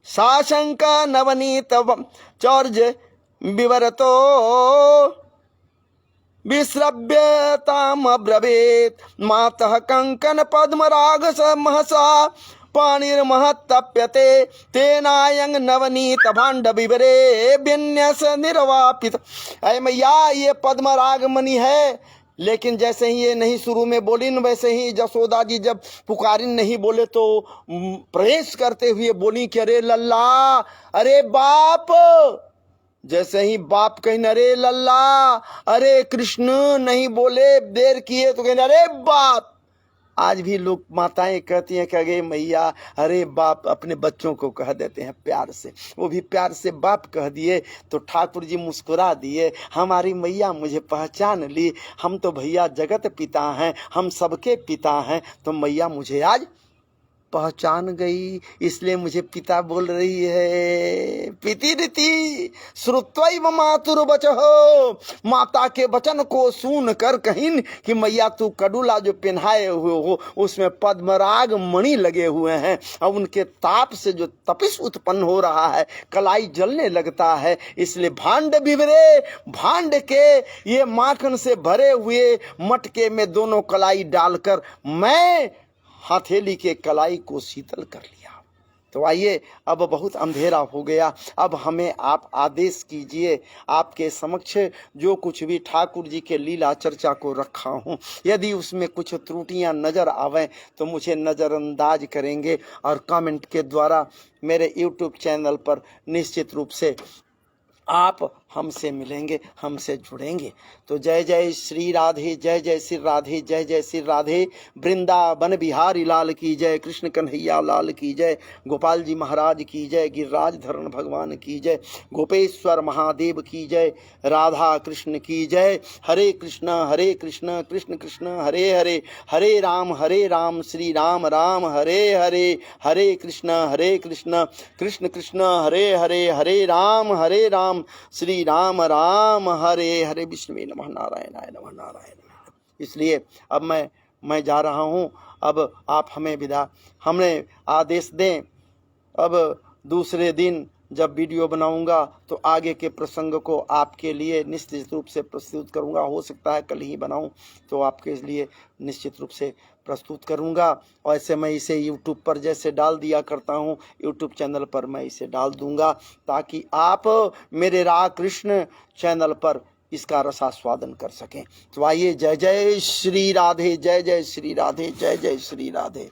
साशंक नवनीत चौर्ज विवरतो विश्रव्यताम ब्रवीत मातः कंकन पद्मराग महसा पाणिर्महत्तप्यते तेनायंग नवनीत भांड विवरे विन्यास निर्वापित। अरे मैया ये पद्मराग मणि है, लेकिन जैसे ही ये नहीं शुरू में बोली न, वैसे ही जसोदा जी जब पुकारिन नहीं बोले तो प्रवेश करते हुए बोली कि अरे लल्ला, अरे बाप। जैसे ही बाप कहीं अरे लल्ला, अरे कृष्ण नहीं बोले, देर किए तो कहें अरे बाप। आज भी लोग माताएं कहती हैं कि अरे मैया, अरे बाप, अपने बच्चों को कह देते हैं प्यार से, वो भी प्यार से बाप कह दिए तो ठाकुर जी मुस्कुरा दिए, हमारी मैया मुझे पहचान ली, हम तो भैया जगत पिता हैं, हम सबके पिता हैं, तो मैया मुझे आज पहचान गई, इसलिए मुझे पिता बोल रही है। पिति रीति श्रुत्वैव मातुर्वचः, माता के वचन को सुन कर कहिन कि मैया तू कडुला जो पहनाए हुए हो उसमें पद्मराग मणि लगे हुए हैं, अब उनके ताप से जो तपिश उत्पन्न हो रहा है, कलाई जलने लगता है, इसलिए भांड बिभरे, भांड के ये माखन से भरे हुए मटके में दोनों कलाई डालकर मैं हथेली के कलाई को शीतल कर लिया। तो आइए, अब बहुत अंधेरा हो गया, अब हमें आप आदेश कीजिए। आपके समक्ष जो कुछ भी ठाकुर जी के लीला चर्चा को रखा हूँ, यदि उसमें कुछ त्रुटियां नज़र आवें तो मुझे नज़रअंदाज करेंगे और कमेंट के द्वारा मेरे यूट्यूब चैनल पर निश्चित रूप से आप हमसे मिलेंगे, हमसे जुड़ेंगे। तो जय जय श्री राधे, जय जय श्री राधे, जय जय श्री राधे। वृंदावन बिहारी लाल की जय, कृष्ण कन्हैया लाल की जय, गोपाल जी महाराज की जय, गिरिराज धरण भगवान की जय, गोपेश्वर महादेव की जय, राधा कृष्ण की जय। हरे कृष्ण कृष्ण कृष्ण हरे हरे, हरे राम श्री राम राम हरे हरे, हरे कृष्ण कृष्ण कृष्ण हरे हरे, हरे राम श्री राम राम हरे हरे। विष्णुवे नमः, नारायणाय नमः, नारायण। इसलिए अब मैं जा रहा हूँ, अब आप हमें आदेश दें। अब दूसरे दिन जब वीडियो बनाऊंगा तो आगे के प्रसंग को आपके लिए निश्चित रूप से प्रस्तुत करूंगा। हो सकता है कल ही बनाऊं तो आपके लिए निश्चित रूप से प्रस्तुत करूंगा। और ऐसे मैं इसे यूट्यूब पर जैसे डाल दिया करता हूं, यूट्यूब चैनल पर मैं इसे डाल दूंगा ताकि आप मेरे राधा कृष्ण चैनल पर इसका रसास्वादन कर सकें। तो आइए, जय जय श्री राधे, जय जय श्री राधे, जय जय श्री राधे।